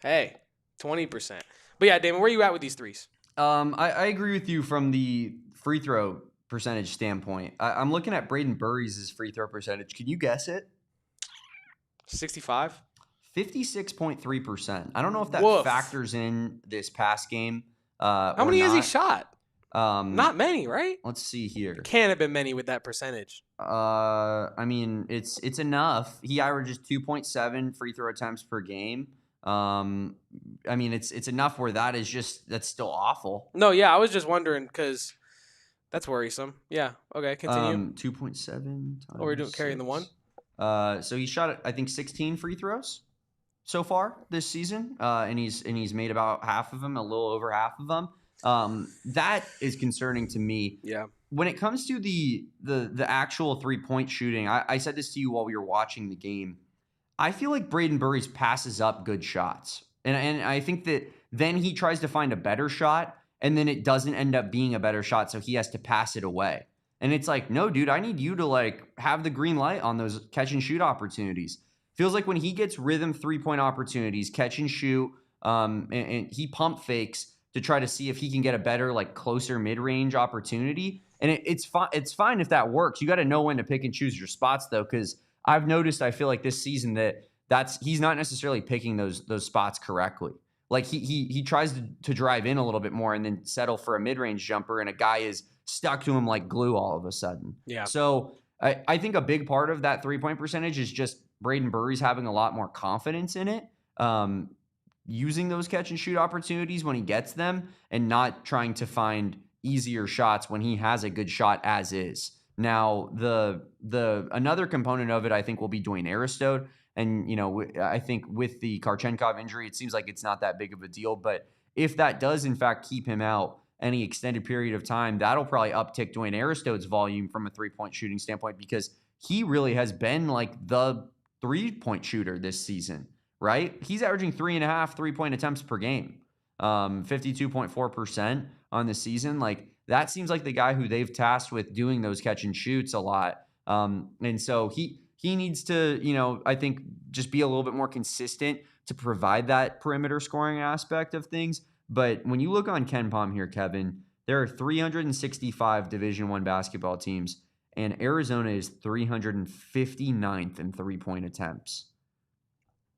Hey, 20%. But yeah, Damon, where are you at with these threes? I agree with you from the free throw percentage standpoint. I'm looking at Brayden Burries' free throw percentage. Can you guess it? 65? 56.3%. I don't know if that factors in this past game. How many has he shot? Not many, right? Let's see here. Can't have been many with that percentage. I mean, it's enough. He averages 2.7 free throw attempts per game. I mean, it's enough where that's still awful. No, yeah, I was just wondering because that's worrisome. Yeah, okay, continue. 2.7. Oh, we're carrying the one. So he shot, I think, 16 free throws so far this season, and he's made about half of them, a little over half of them. That is concerning to me. Yeah. When it comes to the actual 3-point shooting, I said this to you while we were watching the game. I feel like Brayden Burries passes up good shots. And I think that then he tries to find a better shot, and then it doesn't end up being a better shot, so he has to pass it away. And it's like, no, dude, I need you to, like, have the green light on those catch and shoot opportunities. Feels like when he gets rhythm 3-point opportunities, catch and shoot, and he pump fakes to try to see if he can get a better, like, closer mid-range opportunity. And it's fine if that works. You got to know when to pick and choose your spots, though, because I've noticed, I feel like this season that's he's not necessarily picking those spots correctly. Like he tries to drive in a little bit more and then settle for a mid-range jumper, and a guy is stuck to him like glue all of a sudden. Yeah. So I think a big part of that 3-point percentage is just Brayden Burries having a lot more confidence in it, using those catch and shoot opportunities when he gets them, and not trying to find easier shots when he has a good shot as is. Now, the another component of it, I think, will be Dwayne Aristode. And, I think with the Kharchenkov injury, it seems like it's not that big of a deal. But if that does, in fact, keep him out any extended period of time, that'll probably uptick Dwayne Aristode's volume from a 3-point shooting standpoint, because he really has been like the 3-point shooter this season, right? He's averaging 3.5 3-point attempts per game, 52.4% on the season. Like, that seems like the guy who they've tasked with doing those catch and shoots a lot. And so he needs to, I think, just be a little bit more consistent to provide that perimeter scoring aspect of things. But when you look on KenPom here, Kevin, there are 365 Division I basketball teams, and Arizona is 359th in 3-point attempts.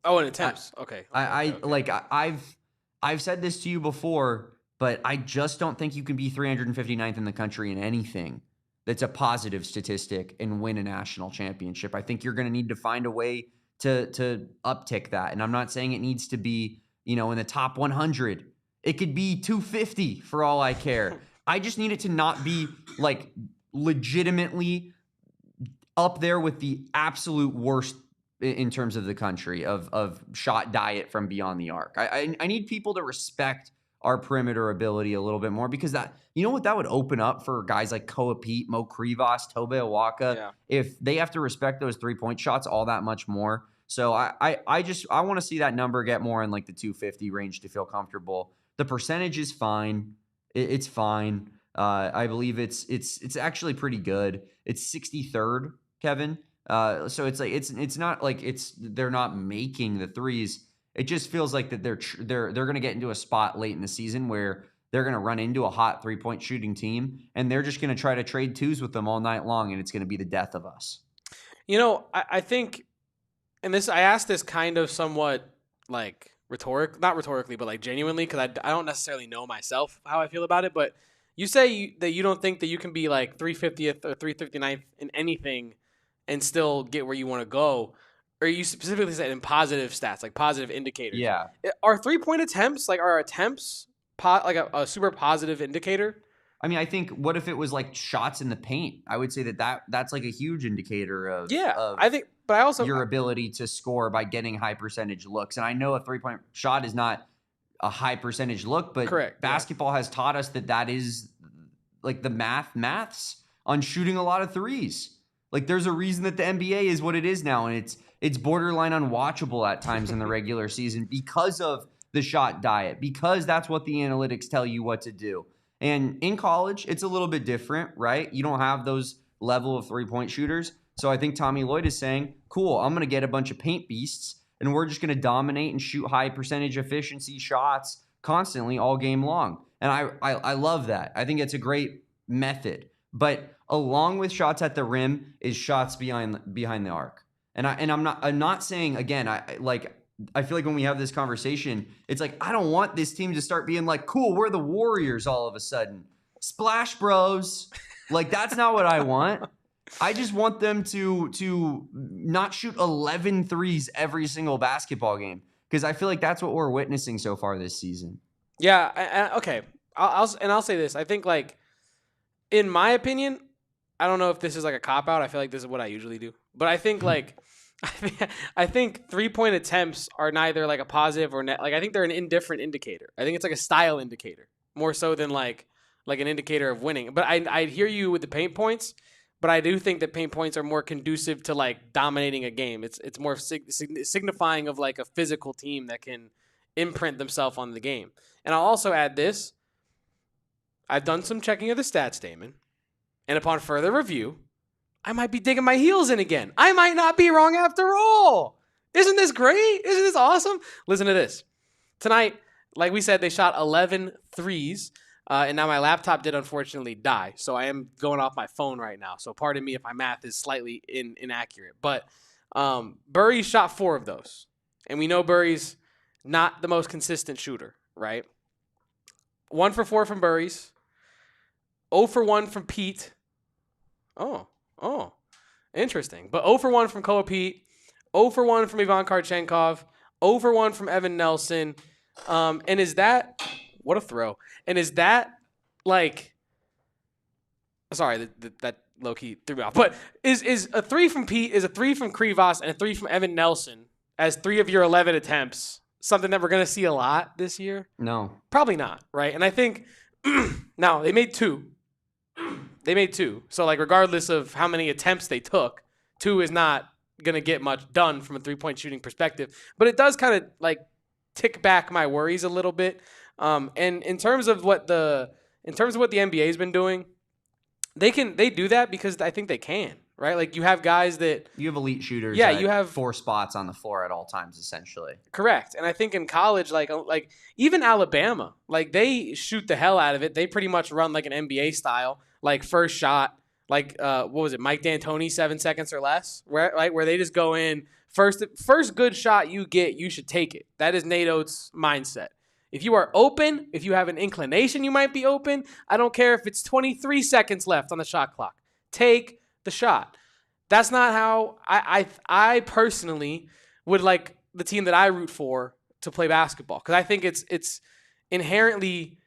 Oh, in attempts. Okay. I've said this to you before, but I just don't think you can be 359th in the country in anything that's a positive statistic and win a national championship. I think you're going to need to find a way to uptick that. And I'm not saying it needs to be, in the top 100. It could be 250 for all I care. I just need it to not be, like, legitimately up there with the absolute worst in terms of the country of shot diet from beyond the arc. I need people to respect our perimeter ability a little bit more, because that, what that would open up for guys like Koa Pete, Mo Krivas, Tobe Awaka, if they have to respect those 3-point shots all that much more. So I want to see that number get more in like the 250 range to feel comfortable. The percentage is fine. It's fine. I believe it's actually pretty good. It's 63rd, Kevin. So it's like it's not like they're not making the threes. It just feels like that they're going to get into a spot late in the season where they're going to run into a hot 3-point shooting team, and they're just going to try to trade twos with them all night long, and it's going to be the death of us. I think, and I asked this kind of somewhat like not rhetorically, but like genuinely, because I don't necessarily know myself how I feel about it. But you say that you don't think that you can be like 350th or 359th in anything and still get where you want to go. or you specifically said in positive stats, like positive indicators. Yeah. Are 3-point attempts, like are attempts like a super positive indicator? I mean, I think what if it was like shots in the paint? I would say that's like a huge indicator of I think, but I also your ability to score by getting high percentage looks. And I know a 3-point shot is not a high percentage look, but correct, basketball has taught us that is like the maths on shooting a lot of threes. Like there's a reason that the NBA is what it is now, and it's borderline unwatchable at times in the regular season because of the shot diet, because that's what the analytics tell you what to do. And in college, it's a little bit different, right? You don't have those level of 3-point shooters. So I think Tommy Lloyd is saying, cool, I'm going to get a bunch of paint beasts, and we're just going to dominate and shoot high percentage efficiency shots constantly all game long. And I love that. I think it's a great method. But along with shots at the rim is shots behind the arc. And I'm not saying, again, I feel like when we have this conversation, it's like, I don't want this team to start being like, cool, we're the Warriors all of a sudden. Splash Bros. Like, that's not what I want. I just want them to not shoot 11 threes every single basketball game, because I feel like that's what we're witnessing so far this season. Yeah, okay. I'll say this. I think, like, in my opinion, I don't know if this is like a cop-out. I feel like this is what I usually do. But I think, like, I think 3-point attempts are neither like a positive or like I think they're an indifferent indicator. I think it's like a style indicator more so than like an indicator of winning. But I hear you with the paint points, but I do think that paint points are more conducive to like dominating a game. It's more signifying of like a physical team that can imprint themselves on the game. And I'll also add this. I've done some checking of the stats, Damon, and upon further review, I might be digging my heels in again. I might not be wrong after all. Isn't this great? Isn't this awesome? Listen to this. Tonight, like we said, they shot 11 threes, and now my laptop did unfortunately die, so I am going off my phone right now. So pardon me if my math is slightly inaccurate. But Burries shot 4 of those, and we know Burries not the most consistent shooter, right? 1 for 4 from Burries, 0 for 1 from Pete. Oh, interesting. But 0 for 1 from Koa Pete, 0 for 1 from Ivan Kharchenkov, 0 for 1 from Evan Nelson. And is that – what a throw. And is that like – sorry, that low-key threw me off. But is a 3 from Pete, is a 3 from Krivas, and a 3 from Evan Nelson as 3 of your 11 attempts something that we're going to see a lot this year? No. Probably not, right? And I think – now, they made 2. They made 2. So, like, regardless of how many attempts they took, 2 is not going to get much done from a 3-point shooting perspective. But it does kind of, like, tick back my worries a little bit. And in terms of what the NBA's been doing, they do that because I think they can, right? Like, you have guys that... You have elite shooters. Yeah, you have 4 spots on the floor at all times, essentially. Correct. And I think in college, like even Alabama, like, they shoot the hell out of it. They pretty much run like an NBA style. Like, first shot, like, what was it, Mike D'Antoni, 7 seconds or less, where they just go in, first good shot you get, you should take it. That is Nate Oates' mindset. If you are open, if you have an inclination you might be open, I don't care if it's 23 seconds left on the shot clock. Take the shot. That's not how I personally would like the team that I root for to play basketball, because I think it's inherently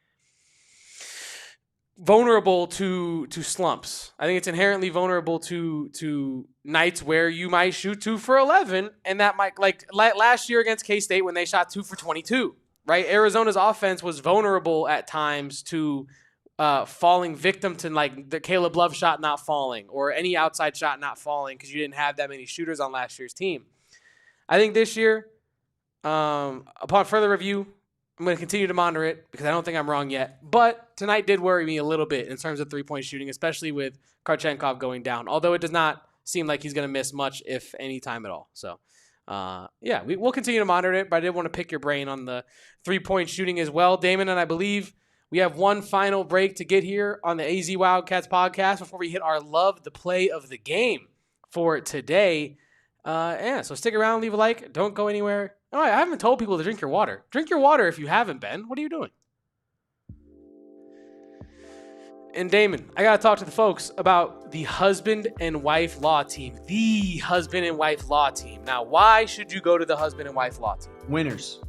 vulnerable to slumps. I think it's inherently vulnerable to nights where you might shoot 2 for 11, and that might, like last year against K-State when they shot 2 for 22, right? Arizona's offense was vulnerable at times to falling victim to like the Caleb Love shot not falling or any outside shot not falling because you didn't have that many shooters on last year's team. I think this year, upon further review, I'm going to continue to monitor it because I don't think I'm wrong yet. But tonight did worry me a little bit in terms of 3-point shooting, especially with Kharchenkov going down, although it does not seem like he's going to miss much, if any time at all. So, yeah, we'll continue to monitor it, but I did want to pick your brain on the 3-point shooting as well, Damon, and I believe we have one final break to get here on the AZ Wildcats podcast before we hit our love the play of the game for today. Yeah, so stick around, leave a like, don't go anywhere. All right, I haven't told people to drink your water. Drink your water if you haven't been. What are you doing? And Damon, I got to talk to the folks about the husband and wife law team. The husband and wife law team. Now, why should you go to the husband and wife law team? Winners.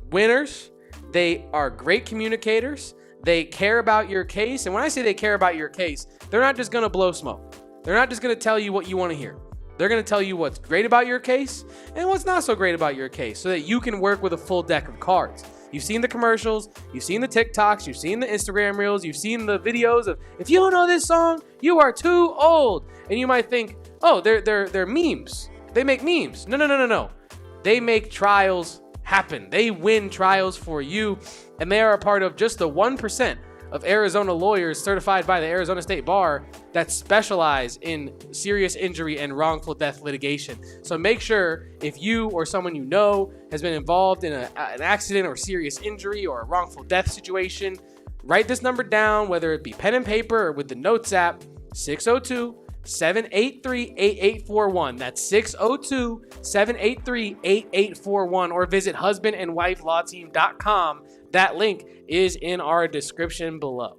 They are great communicators. They care about your case. And when I say they care about your case, they're not just going to blow smoke. They're not just going to tell you what you want to hear. They're going to tell you what's great about your case and what's not so great about your case so that you can work with a full deck of cards. You've seen the commercials, you've seen the TikToks, you've seen the Instagram reels, you've seen the videos of, if you don't know this song, you are too old. And you might think, oh, they're memes. They make memes. No. They make trials happen. They win trials for you, and they are a part of just the 1% of Arizona lawyers certified by the Arizona State Bar that specialize in serious injury and wrongful death litigation. So make sure if you or someone you know has been involved in an accident or serious injury or a wrongful death situation, write this number down, whether it be pen and paper or with the Notes app, 602-783-8841. That's 602-783-8841, or visit husbandandwifelawteam.com. That link is in our description below.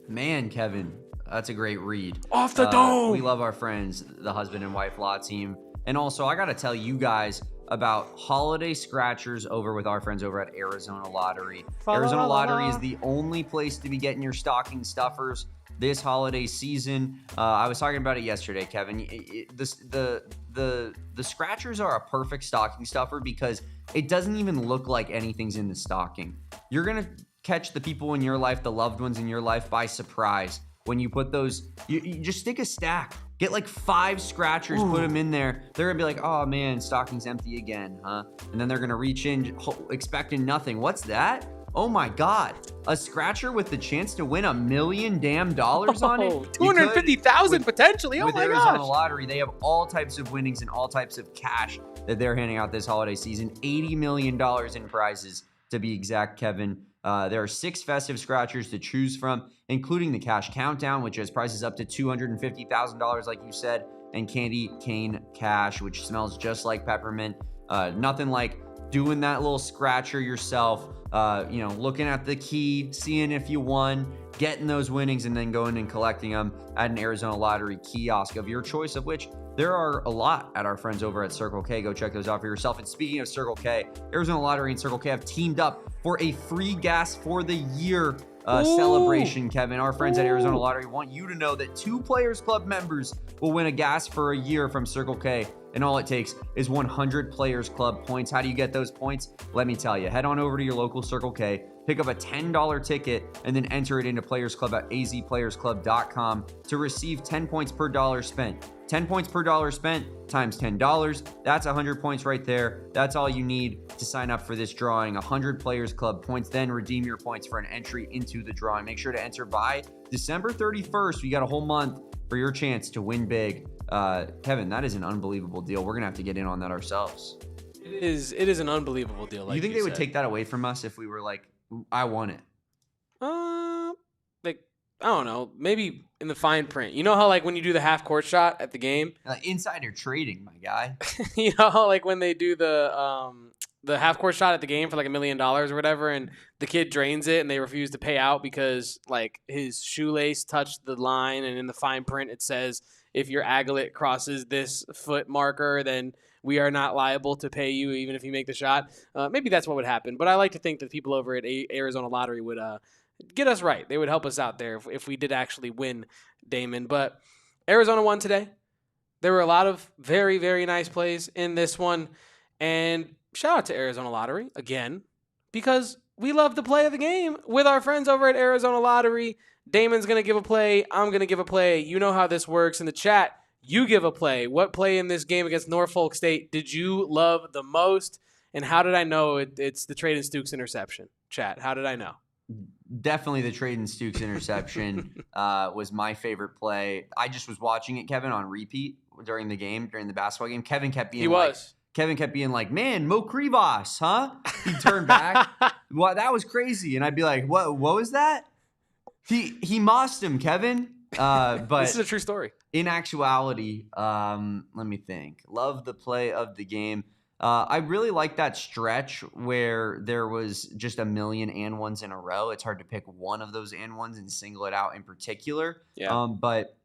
Man, Kevin, that's a great read. Off the dome. We love our friends, the husband and wife law team. And also, I got to tell you guys about holiday scratchers over with our friends over at Arizona Lottery. Arizona Lottery is the only place to be getting your stocking stuffers this holiday season. I was talking about it yesterday, Kevin. The scratchers are a perfect stocking stuffer because it doesn't even look like anything's in the stocking. You're going to catch the people in your life, the loved ones in your life, by surprise. When you put those, you just stick a stack. Get like 5 scratchers, put them in there. They're going to be like, oh man, stocking's empty again, huh? And then they're going to reach in expecting nothing. What's that? Oh my God, a scratcher with the chance to win $1 million on it. 250,000 potentially. Oh with my Arizona gosh. Lottery, they have all types of winnings and all types of cash that they're handing out this holiday season. $80 million in prizes to be exact, Kevin. There are 6 festive scratchers to choose from, including the cash countdown, which has prizes up to $250,000, like you said, and candy cane cash, which smells just like peppermint. Nothing like doing that little scratcher yourself, looking at the key, seeing if you won, getting those winnings, and then going and collecting them at an Arizona Lottery kiosk of your choice, of which there are a lot at our friends over at Circle K. Go check those out for yourself. And speaking of Circle K, Arizona Lottery and Circle K have teamed up for a free gas for the year celebration, Kevin. Our friends at Arizona Lottery want you to know that 2 Players Club members will win a gas for a year from Circle K. And all it takes is 100 Players Club points. How do you get those points? Let me tell you. Head on over to your local Circle K, pick up a $10 ticket, and then enter it into Players Club at azplayersclub.com to receive 10 points per dollar spent. 10 points per dollar spent times $10. That's 100 points right there. That's all you need to sign up for this drawing. 100 Players Club points, then redeem your points for an entry into the drawing. Make sure to enter by December 31st. We got a whole month for your chance to win big. Kevin, that is an unbelievable deal. We're going to have to get in on that ourselves. It is an unbelievable deal. Like you think they would take that away from us if we were like, I want it? I don't know. Maybe in the fine print. You know how like when you do the half court shot at the game? Insider trading, my guy. You know how like when they do the half court shot at the game for like $1 million or whatever, and the kid drains it and they refuse to pay out because like his shoelace touched the line, and in the fine print it says, if your aglet crosses this foot marker, then we are not liable to pay you even if you make the shot. Maybe that's what would happen. But I like to think that people over at Arizona Lottery would get us right. They would help us out there if we did actually win, Damon. But Arizona won today. There were a lot of very, very nice plays in this one. And shout out to Arizona Lottery again, because we love the play of the game with our friends over at Arizona Lottery. Damon's going to give a play. I'm going to give a play. You know how this works. In the chat, you give a play. What play in this game against Norfolk State did you love the most? And how did I know it's the Trayden Stukes interception? Chat, how did I know? Definitely the Trayden Stukes interception was my favorite play. I just was watching it, Kevin, on repeat during the game, during the basketball game. Kevin kept being like, man, Mo Krivas, huh? He'd turn back. Well, that was crazy. And I'd be like, what was that? He mossed him, Kevin. But this is a true story. In actuality, let me think. Love the play of the game. I really like that stretch where there was just a million and ones in a row. It's hard to pick one of those and ones and single it out in particular. Yeah. But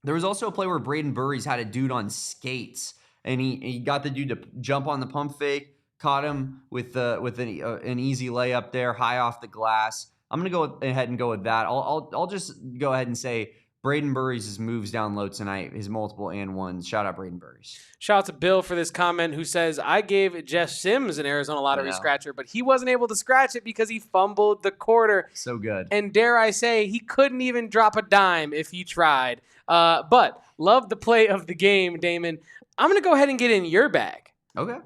there was also a play where Brayden Burries had a dude on skates, and he got the dude to jump on the pump fake, caught him with an easy layup there, high off the glass. I'm gonna go ahead and go with that. I'll just go ahead and say Brayden Burries' moves down low tonight, his multiple and ones. Shout out Brayden Burries. Shout out to Bill for this comment, who says, I gave Jeff Sims an Arizona lottery scratcher, but he wasn't able to scratch it because he fumbled the quarter. So good. And dare I say, he couldn't even drop a dime if he tried. But love the play of the game, Damon. I'm going to go ahead and get in your bag. Okay.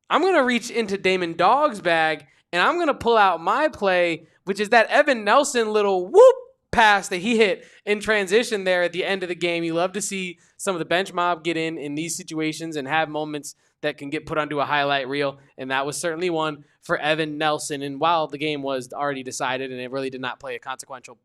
I'm going to reach into Damon Dogg's bag, and I'm going to pull out my play, which is that Evan Nelson little whoop pass that he hit in transition there at the end of the game. You love to see some of the bench mob get in these situations and have moments that can get put onto a highlight reel, and that was certainly one for Evan Nelson. And while the game was already decided and it really did not play a consequential,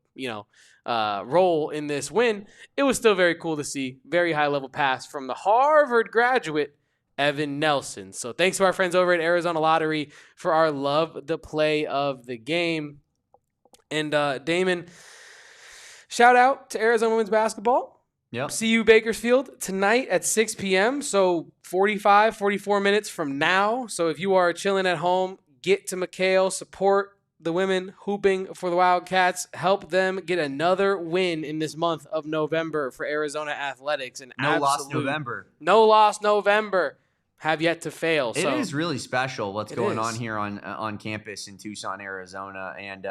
role in this win, it was still very cool to see. Very high-level pass from the Harvard graduate, Evan Nelson. So thanks to our friends over at Arizona Lottery for our love the play of the game. And Damon, shout out to Arizona women's basketball. Yep. CU Bakersfield tonight at 6 p.m. So 44 minutes from now. So if you are chilling at home, get to McHale, support the women hooping for the Wildcats, help them get another win in this month of November for Arizona athletics. And no loss November. No loss November. Have yet to fail. It is really special what's going on here on campus in Tucson, Arizona. And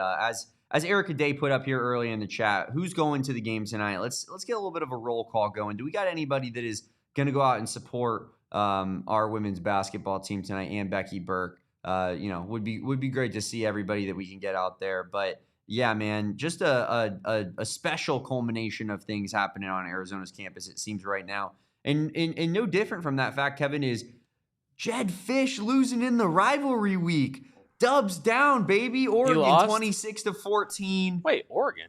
as Erica Day put up here early in the chat, who's going to the game tonight? Let's get a little bit of a roll call going. Do we got anybody that is going to go out and support our women's basketball team tonight and Becky Burke? Would be great to see everybody that we can get out there. But yeah, man, just a special culmination of things happening on Arizona's campus, it seems right now. And no different from that fact, Kevin, is Jed Fish losing in the rivalry week. Dubs down, baby. Oregon 26-14. Wait, Oregon?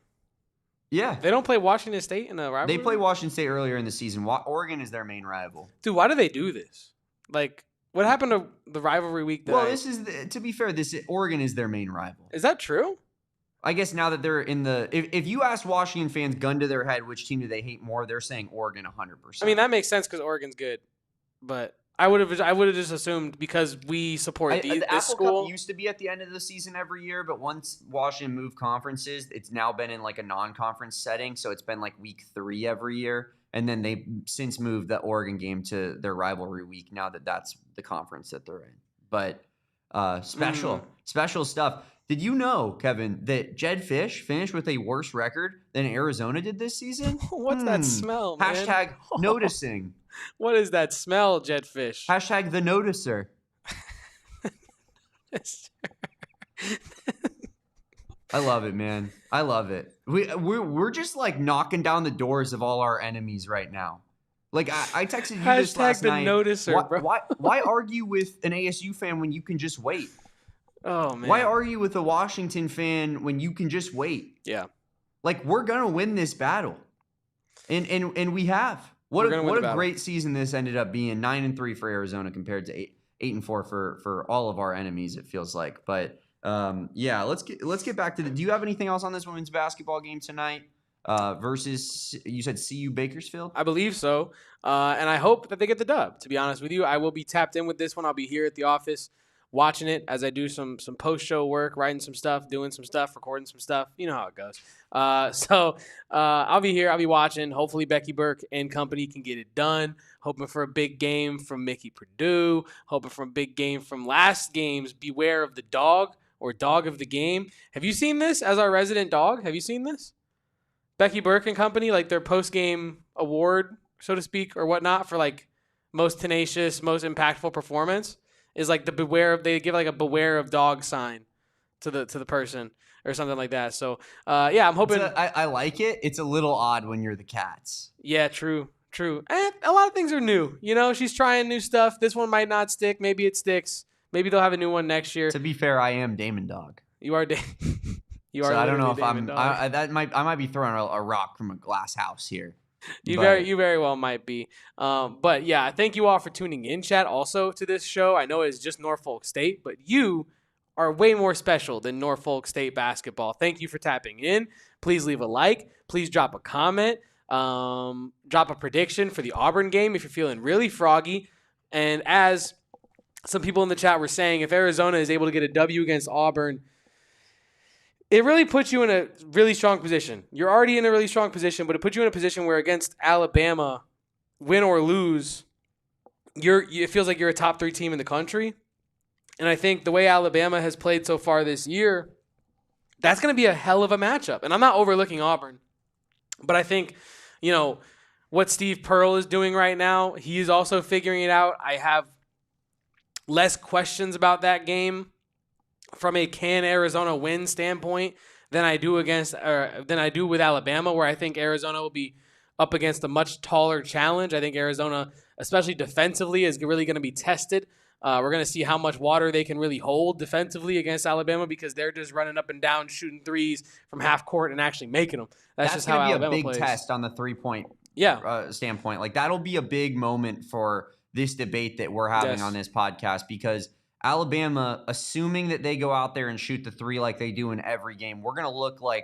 Yeah. They don't play Washington State in the rivalry? They play Washington State earlier in the season. Oregon is their main rival. Dude, why do they do this? Like, what happened to the rivalry week? To be fair, Oregon is their main rival. Is that true? I guess now that they're in the if you ask Washington fans, gun to their head, which team do they hate more, they're saying Oregon 100%. I mean, that makes sense because Oregon's good. But I would have just assumed because we support the this Apple school. Cup used to be at the end of the season every year, but once Washington moved conferences, it's now been in like a non-conference setting. So it's been like week 3 every year. And then they've since moved the Oregon game to their rivalry week now that that's the conference that they're in. But special stuff. Did you know, Kevin, that Jed Fish finished with a worse record than Arizona did this season? What's that smell, man? Hashtag noticing. What is that smell, Jed Fish? Hashtag the noticer. I love it, man. I love it. We're just like knocking down the doors of all our enemies right now. Like I texted you this last night. Hashtag the noticer, bro. Why argue with an ASU fan when you can just wait? Oh, man. Why argue with a Washington fan when you can just wait? Yeah. Like, we're going to win this battle. And we have. What a great season this ended up being. 9-3 for Arizona compared to 8-4 for all of our enemies, it feels like. But yeah, let's get back to do you have anything else on this women's basketball game tonight? Versus, you said CU Bakersfield? I believe so. And I hope that they get the dub, to be honest with you. I will be tapped in with this one. I'll be here at the office watching it as I do some post-show work, writing some stuff, doing some stuff, recording some stuff. You know how it goes. So I'll be here. I'll be watching. Hopefully Becky Burke and company can get it done. Hoping for a big game from Mickey Purdue. Hoping for a big game from last game's Beware of the Dog or Dog of the Game. Have you seen this as our resident dog? Have you seen this? Becky Burke and company, like their post-game award, so to speak, or whatnot, for like most tenacious, most impactful performance. Is like they give like a beware of dog sign to the person or something like that. So yeah, I'm hoping. I like it. It's a little odd when you're the Cats. Yeah, true. And a lot of things are new. You know, she's trying new stuff. This one might not stick. Maybe it sticks. Maybe they'll have a new one next year. To be fair, I am Damon Dog. You are You are. So I don't know if I might be throwing a rock from a glass house here. You But very well might be. But yeah, thank you all for tuning in, chat. Also to this show, I know it's just Norfolk State, but you are way more special than Norfolk State basketball. Thank you for tapping in. Please leave a like. Please drop a comment. Drop a prediction for the Auburn game if you're feeling really froggy. And as some people in the chat were saying, if Arizona is able to get a W against Auburn, it really puts you in a really strong position. You're already in a really strong position, but it puts you in a position where against Alabama, win or lose, it feels like you're a top 3 team in the country. And I think the way Alabama has played so far this year, that's going to be a hell of a matchup. And I'm not overlooking Auburn, but I think, what Steve Pearl is doing right now, he's also figuring it out. I have less questions about that game from a can Arizona win standpoint than I do with Alabama, where I think Arizona will be up against a much taller challenge. I think Arizona, especially defensively, is really going to be tested. We're going to see how much water they can really hold defensively against Alabama because they're just running up and down, shooting threes from half court and actually making them. That's just how Alabama plays. That's going to be a big test on the 3-point standpoint. Like, that'll be a big moment for this debate that we're having on this podcast, because Alabama, assuming that they go out there and shoot the 3 like they do in every game, we're going to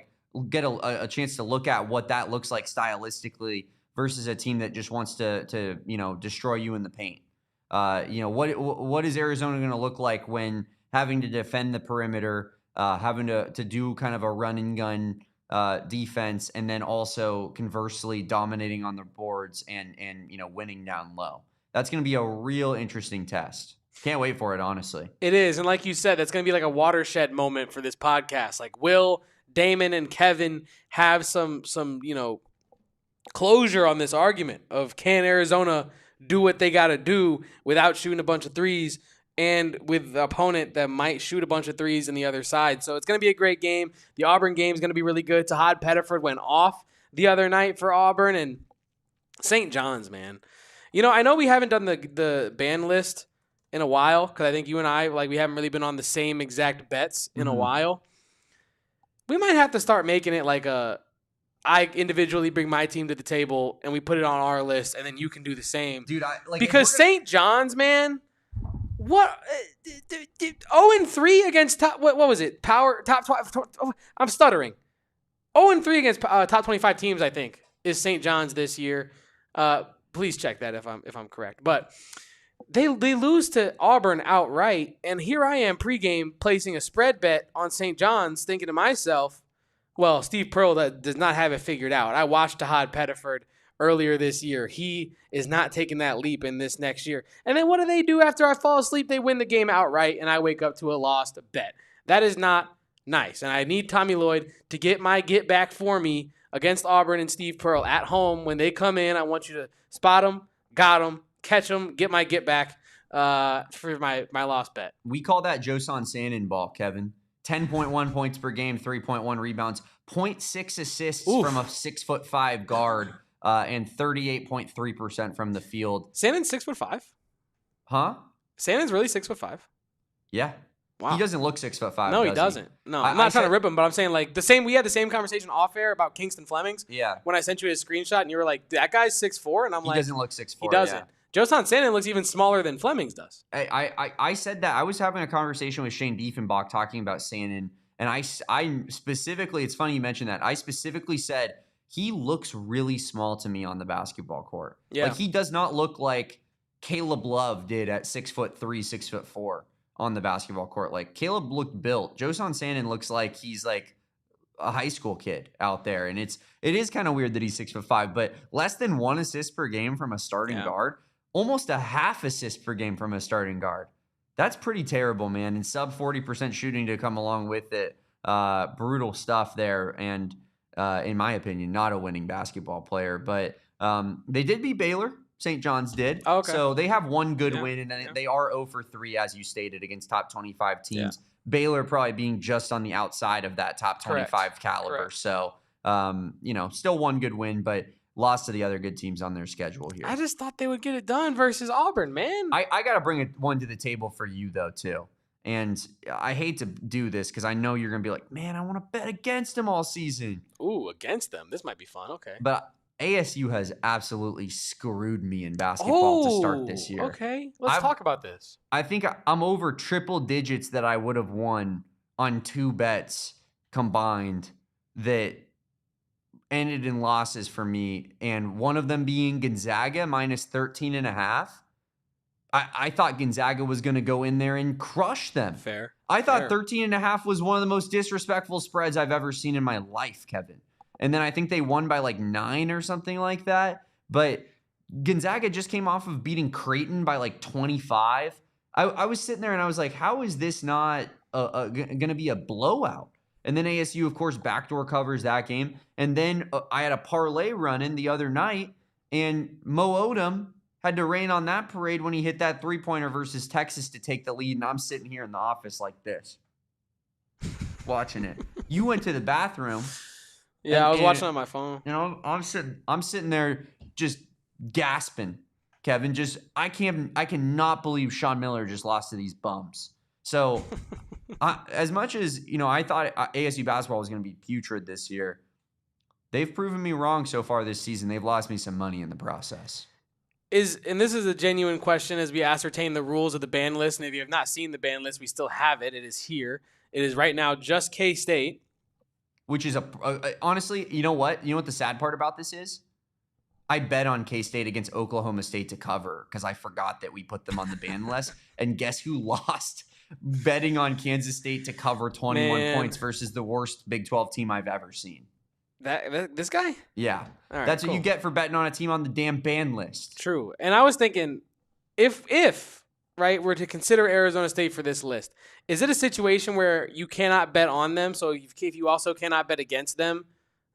get a chance to look at what that looks like stylistically versus a team that just wants to destroy you in the paint. What is Arizona going to look like when having to defend the perimeter, having to do kind of a run and gun defense, and then also conversely dominating on the boards and winning down low? That's going to be a real interesting test. Can't wait for it, honestly. It is. And like you said, that's going to be like a watershed moment for this podcast. Like, will Damon and Kevin have some closure on this argument of, can Arizona do what they got to do without shooting a bunch of threes and with the opponent that might shoot a bunch of threes in the other side? So it's going to be a great game. The Auburn game is going to be really good. Tahad Pettiford went off the other night for Auburn, and St. John's, man. I know we haven't done the ban list in a while, because I think you and I, we haven't really been on the same exact bets in a while. We might have to start making it like I individually bring my team to the table and we put it on our list, and then you can do the same. Dude, because St. John's, man, what 0-3 against top, what was it? Top 12. I'm stuttering. 0-3 against top 25 teams, I think, is St. John's this year. Please check that if I'm correct. But they lose to Auburn outright, and here I am pregame placing a spread bet on St. John's, thinking to myself, well, Steve Pearl does not have it figured out. I watched Tahad Pettiford earlier this year. He is not taking that leap in this next year. And then what do they do after I fall asleep? They win the game outright, and I wake up to a lost bet. That is not nice. And I need Tommy Lloyd to get my get back for me against Auburn and Steve Pearl at home. When they come in, I want you to spot them, got them, catch them, get my get back for my lost bet. We call that Josan Sannon ball, Kevin. 10.1 points per game, 3.1 rebounds, 0.6 assists from a 6'5" guard, and 38.3% from the field. Sannon's 6'5"? Huh? Sannon's really 6'5"? Yeah. Wow. He doesn't look 6'5". No, he doesn't. No, I'm not trying to rip him, but I'm saying we had the same conversation off air about Kingston Flemings. Yeah. When I sent you his screenshot and you were like, that guy's 6'4", and I'm like, he doesn't look 6'4". He doesn't. Yeah. Josan Sannon looks even smaller than Flemings does. I said that. I was having a conversation with Shane Diefenbach talking about Sannon, and I specifically, it's funny you mentioned that. I specifically said he looks really small to me on the basketball court. Yeah. Like, he does not look like Caleb Love did at 6'3", 6'4" on the basketball court. Like, Caleb looked built. Josan Sannon looks like he's like a high school kid out there, and it is kind of weird that he's 6'5", but less than 1 assist per game from a starting guard. Almost a half assist per game from a starting guard. That's pretty terrible, man. And sub 40% shooting to come along with it. Brutal stuff there. And in my opinion, not a winning basketball player. But they did beat Baylor. St. John's did. Oh, okay. So they have one good win. And then they are 0-3, as you stated, against top 25 teams. Yeah. Baylor probably being just on the outside of that top 25 caliber. Correct. So, still one good win. But lost to the other good teams on their schedule here. I just thought they would get it done versus Auburn, man. I got to bring one to the table for you, though, too. And I hate to do this because I know you're going to be like, man, I want to bet against them all season. Ooh, against them. This might be fun. Okay. But ASU has absolutely screwed me in basketball to start this year. Okay. Let's talk about this. I think I'm over triple digits that I would have won on 2 bets combined that ended in losses for me. And one of them being Gonzaga minus 13.5. I thought Gonzaga was going to go in there and crush them. Fair. I thought 13.5 was one of the most disrespectful spreads I've ever seen in my life, Kevin. And then I think they won by like 9 or something like that. But Gonzaga just came off of beating Creighton by like 25. I was sitting there and I was like, how is this not going to be a blowout? And then ASU, of course, backdoor covers that game. And then I had a parlay running the other night, and Mo Odom had to rain on that parade when he hit that three-pointer versus Texas to take the lead. And I'm sitting here in the office like this, watching it. You went to the bathroom. Yeah, I was watching on my phone. You know, I'm sitting there just gasping, Kevin. Just I cannot believe Sean Miller just lost to these bums. So, as much as I thought ASU basketball was going to be putrid this year, they've proven me wrong so far this season. They've lost me some money in the process. And this is a genuine question as we ascertain the rules of the ban list. And if you have not seen the ban list, we still have it. It is here. It is right now just K-State. Which is honestly, you know what? You know what the sad part about this is? I bet on K-State against Oklahoma State to cover because I forgot that we put them on the ban list. And guess who lost betting on Kansas State to cover 21 points versus the worst Big 12 team I've ever seen? This guy? Yeah. All right, that's cool. What you get for betting on a team on the damn ban list. True. And I was thinking, if right, we're to consider Arizona State for this list, is it a situation where you cannot bet on them? So if you also cannot bet against them,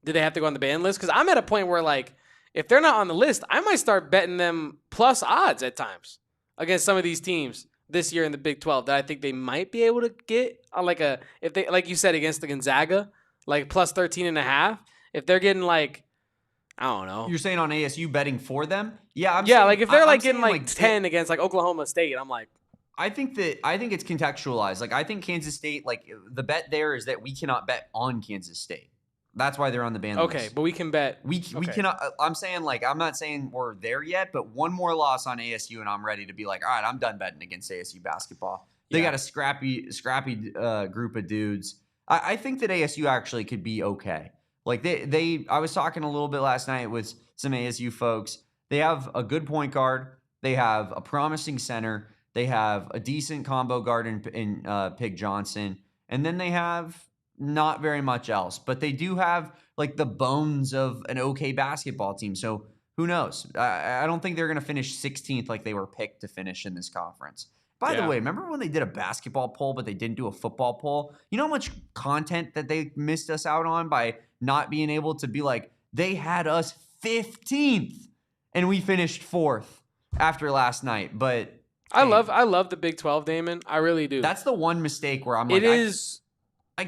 do they have to go on the ban list? Because I'm at a point where, like, if they're not on the list, I might start betting them plus odds at times against some of these teams this year in the Big 12 that I think they might be able to get on if they, like you said, against the Gonzaga, like plus 13.5. If they're getting like, I don't know. You're saying on ASU betting for them? Yeah. Like if they're getting like 10 against like Oklahoma State, I'm like. I think it's contextualized. Like I think Kansas State, like the bet there is that we cannot bet on Kansas State. That's why they're on the ban list. Okay, but we can bet. We cannot. I'm saying I'm not saying we're there yet, but one more loss on ASU and I'm ready to be like, all right, I'm done betting against ASU basketball. They got a scrappy group of dudes. I think that ASU actually could be okay. Like I was talking a little bit last night with some ASU folks. They have a good point guard. They have a promising center. They have a decent combo guard in Pig Johnson. And then they have not very much else. But they do have like the bones of an okay basketball team. So who knows? I don't think they're going to finish 16th like they were picked to finish in this conference. By the way, remember when they did a basketball poll, but they didn't do a football poll? You know how much content that they missed us out on by not being able to be like, they had us 15th and we finished 4th after last night. But I love the Big 12, Damon. I really do. That's the one mistake where I'm like,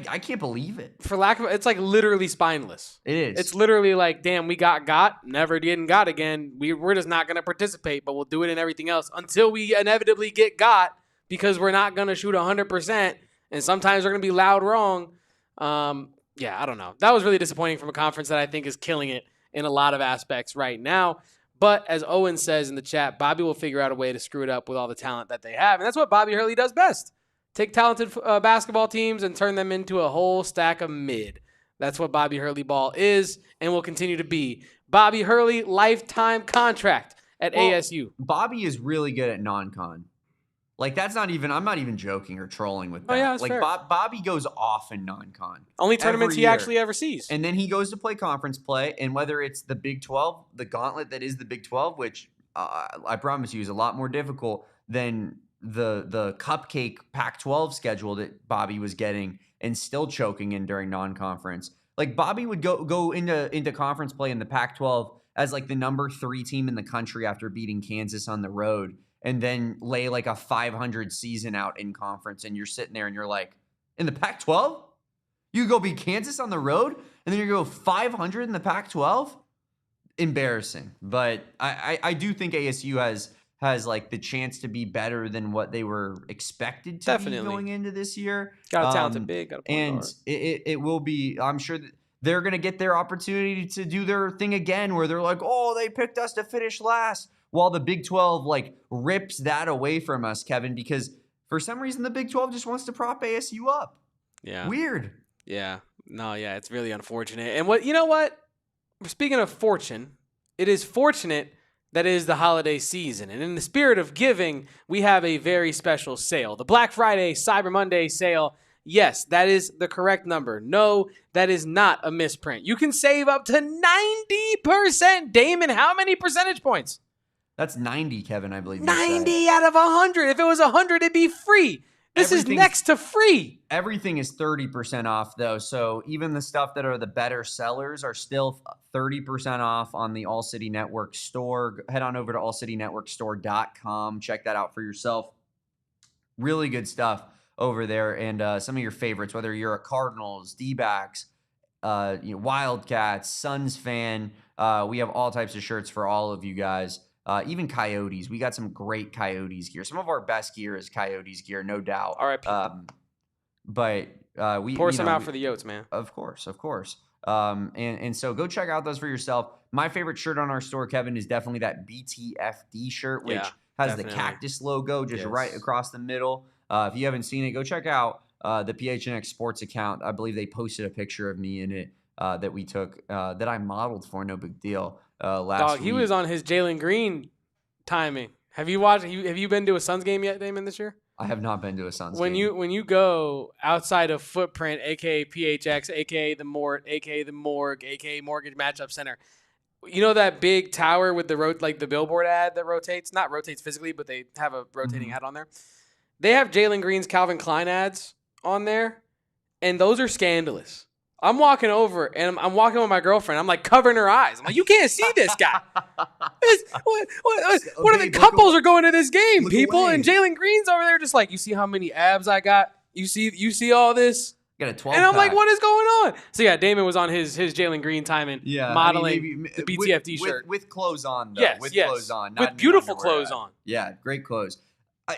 I can't believe it. For lack of, it's like literally spineless. It is. It's literally like, damn, we got, never didn't got again. We're just not going to participate, but we'll do it in everything else until we inevitably get got because we're not going to shoot 100%. And sometimes we're going to be loud wrong. Yeah, I don't know. That was really disappointing from a conference that I think is killing it in a lot of aspects right now. But as Owen says in the chat, Bobby will figure out a way to screw it up with all the talent that they have. And that's what Bobby Hurley does best. Take talented basketball teams and turn them into a whole stack of mid. That's what Bobby Hurley ball is and will continue to be. Bobby Hurley, lifetime contract at ASU. Bobby is really good at non-con. Like, that's not even, I'm not even joking or trolling with that. Oh, yeah, that's like, fair. Bobby goes off in non-con. Only tournaments he actually ever sees. And then he goes to play conference play, and whether it's the Big 12, the gauntlet that is the Big 12, which I promise you is a lot more difficult than the cupcake Pac-12 schedule that Bobby was getting and still choking in during non-conference. Like, Bobby would go into conference play in the Pac-12 as like the number 3 team in the country after beating Kansas on the road, and then lay like a 500 season out in conference, and you're sitting there and you're like, in the Pac-12? You go beat Kansas on the road, and then you go 500 in the Pac-12? Embarrassing. But I do think ASU has like the chance to be better than what they were expected to be going into this year. Got a talented big, got a point guard. And it will be, I'm sure that they're going to get their opportunity to do their thing again where they're like, oh, they picked us to finish last, while the Big 12 like rips that away from us, Kevin, because for some reason the Big 12 just wants to prop ASU up. Yeah. Weird. Yeah. No, yeah, it's really unfortunate. And you know what? Speaking of fortune, it is fortunate that it is the holiday season. And in the spirit of giving, we have a very special sale. The Black Friday, Cyber Monday sale. Yes, that is the correct number. No, that is not a misprint. You can save up to 90%. Damon, how many percentage points? That's 90, Kevin, I believe. 90 out of 100. If it was 100, it'd be free. This is next to free. Everything is 30% off, though. So even the stuff that are the better sellers are still 30% off on the ALLCITY Network store. Head on over to allcitynetworkstore.com. Check that out for yourself. Really good stuff over there. And some of your favorites, whether you're a Cardinals, D-backs, Wildcats, Suns fan. We have all types of shirts for all of you guys. Even Coyotes. We got some great Coyotes gear. Some of our best gear is Coyotes gear, no doubt. All right. But we pour some out for the Yotes, man. Of course. And so go check out those for yourself. My favorite shirt on our store, Kevin, is definitely that BTFD shirt, which has the cactus logo just right across the middle. If you haven't seen it, go check out the PHNX Sports account. I believe they posted a picture of me in it that we took that I modeled for. No big deal. Last week. He was on his Jalen Green timing. Have you watched? Have you been to a Suns game yet, Damon, this year? I have not been to a Suns game. When you go outside of Footprint, aka PHX, aka the Mort, aka the Morgue, aka Mortgage Matchup Center, you know that big tower with the billboard ad that rotates? Not rotates physically, but they have a rotating ad on there. They have Jalen Green's Calvin Klein ads on there, and those are scandalous. I'm walking over, and I'm walking with my girlfriend. I'm like covering her eyes. I'm like, you can't see this guy. What are the couples are going to this game, people? Away. And Jalen Green's over there just like, you see how many abs I got? You see all this? Got a 12 and I'm pack. like, what is going on? So yeah, Damon was on his Jalen Green timing, modeling the BTFD shirt with clothes on, though. Yes, clothes on, with beautiful clothes on. Yeah, great clothes.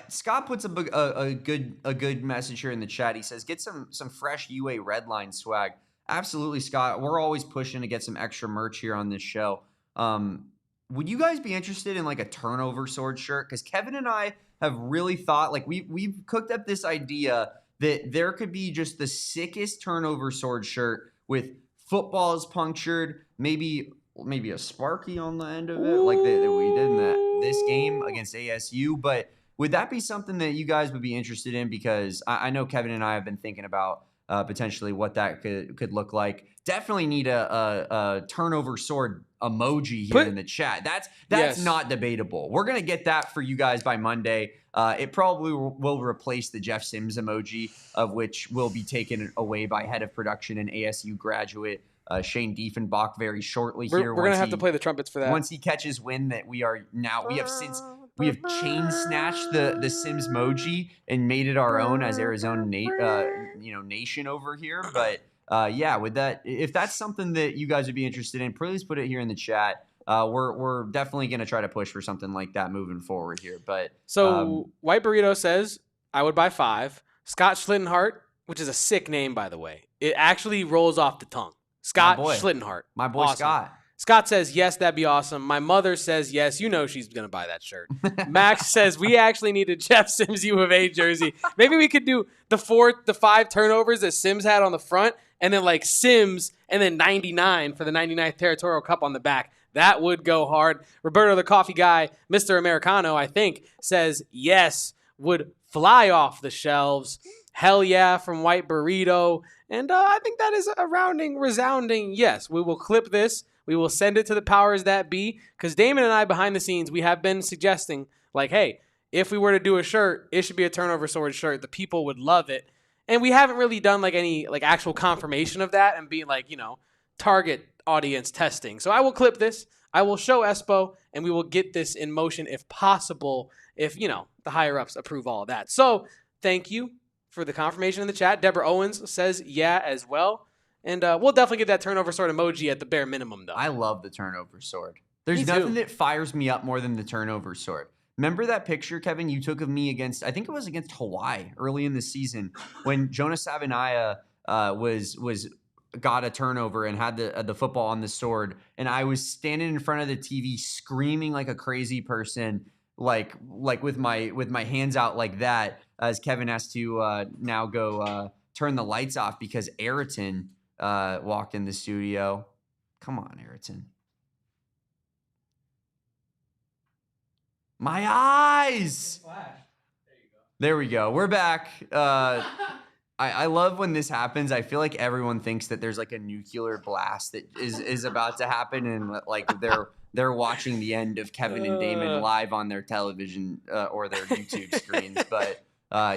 Scott puts a good message here in the chat. He says, get some fresh UA Redline swag. Absolutely, Scott. We're always pushing to get some extra merch here on this show. Would you guys be interested in like a turnover sword shirt? Because Kevin and I have really thought, like we've cooked up this idea that there could be just the sickest turnover sword shirt with footballs punctured, maybe a Sparky on the end of it, like that we did in this game against ASU. But would that be something that you guys would be interested in? Because I know Kevin and I have been thinking about potentially what that could look like. Definitely need a turnover sword emoji here in the chat. That's not debatable. We're gonna get that for you guys by Monday. It probably will replace the Jeff Sims emoji, of which will be taken away by head of production and ASU graduate Shane Diefenbach very shortly. We're gonna have to play the trumpets for that once he catches wind that we have chain snatched the Sims emoji and made it our own as Arizona nation over here. But if that's something that you guys would be interested in, please put it here in the chat. We're definitely gonna try to push for something like that moving forward here. But White Burrito says I would buy 5. Scott Schlittenhart, which is a sick name by the way. It actually rolls off the tongue. Scott Schlittenhart. My boy awesome. Scott. Scott says, yes, that'd be awesome. My mother says, yes. You know she's going to buy that shirt. Max says, we actually need a Jeff Sims U of A jersey. Maybe we could do the 5 turnovers that Sims had on the front, and then like Sims, and then 99 for the 99th Territorial Cup on the back. That would go hard. Roberto the Coffee Guy, Mr. Americano, I think, says, yes, would fly off the shelves. Hell yeah from White Burrito. And I think that is a resounding yes. We will clip this. We will send it to the powers that be, because Damon and I, behind the scenes, we have been suggesting, like, hey, if we were to do a shirt, it should be a turnover sword shirt. The people would love it. And we haven't really done, like, any, like, actual confirmation of that and be, like, target audience testing. So I will clip this. I will show Espo, and we will get this in motion if possible, if, the higher-ups approve all of that. So thank you for the confirmation in the chat. Deborah Owens says yeah as well. And we'll definitely get that turnover sword emoji at the bare minimum, though. I love the turnover sword. There's nothing that fires me up more than the turnover sword. Remember that picture, Kevin, you took of me against, I think it was against Hawaii early in the season when Jonas Savanaya was got a turnover and had the football on the sword, and I was standing in front of the TV screaming like a crazy person, like with my hands out like that, as Kevin has to now go turn the lights off because Ayrton walked in the studio. Come on, Ayrton. My eyes. There we go. We're back. I love when this happens. I feel like everyone thinks that there's like a nuclear blast that is about to happen, and like they're watching the end of Kevin and Damon live on their television or their YouTube screens. But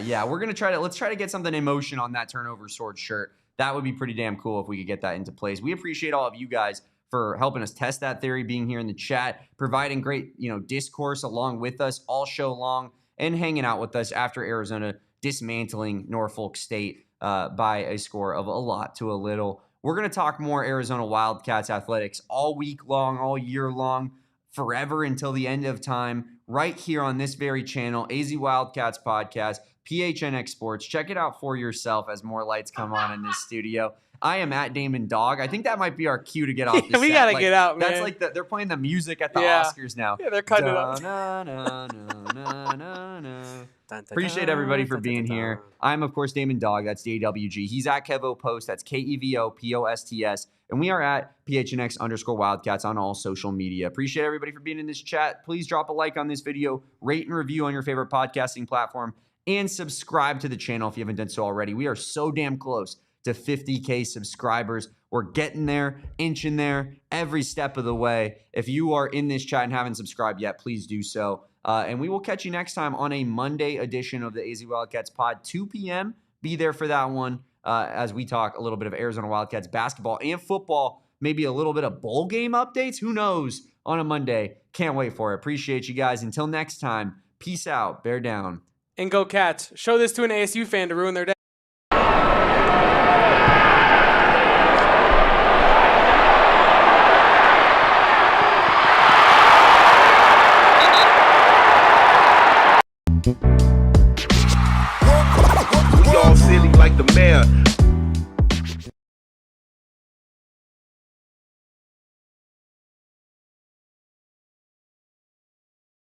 yeah, let's try to get something in motion on that turnover sword shirt. That would be pretty damn cool if we could get that into place. We appreciate all of you guys for helping us test that theory, being here in the chat, providing great discourse along with us all show long, and hanging out with us after Arizona dismantling Norfolk State by a score of a lot to a little. We're going to talk more Arizona Wildcats athletics all week long, all year long, forever until the end of time, right here on this very channel, AZ Wildcats Podcast, PHNX Sports. Check it out for yourself as more lights come on in this studio. I am at Damon Dog. I think that might be our cue to get off the set. We gotta get out, man. That's like they're playing the music at the Oscars now. Yeah, they're cutting it up. Appreciate everybody for being here. I'm, of course, Damon Dog. That's DAWG. He's at Kevo Post. That's KEVOPOSTS. And we are at PHNX_Wildcats on all social media. Appreciate everybody for being in this chat. Please drop a like on this video, rate and review on your favorite podcasting platform, and subscribe to the channel if you haven't done so already. We are so damn close to 50K subscribers. We're getting there, inching there every step of the way. If you are in this chat and haven't subscribed yet, please do so. And we will catch you next time on a Monday edition of the AZ Wildcats pod, 2 p.m. Be there for that one as we talk a little bit of Arizona Wildcats basketball and football, maybe a little bit of bowl game updates. Who knows on a Monday? Can't wait for it. Appreciate you guys. Until next time, peace out. Bear down. And go Cats. Show this to an ASU fan to ruin their day. We all silly like the mayor.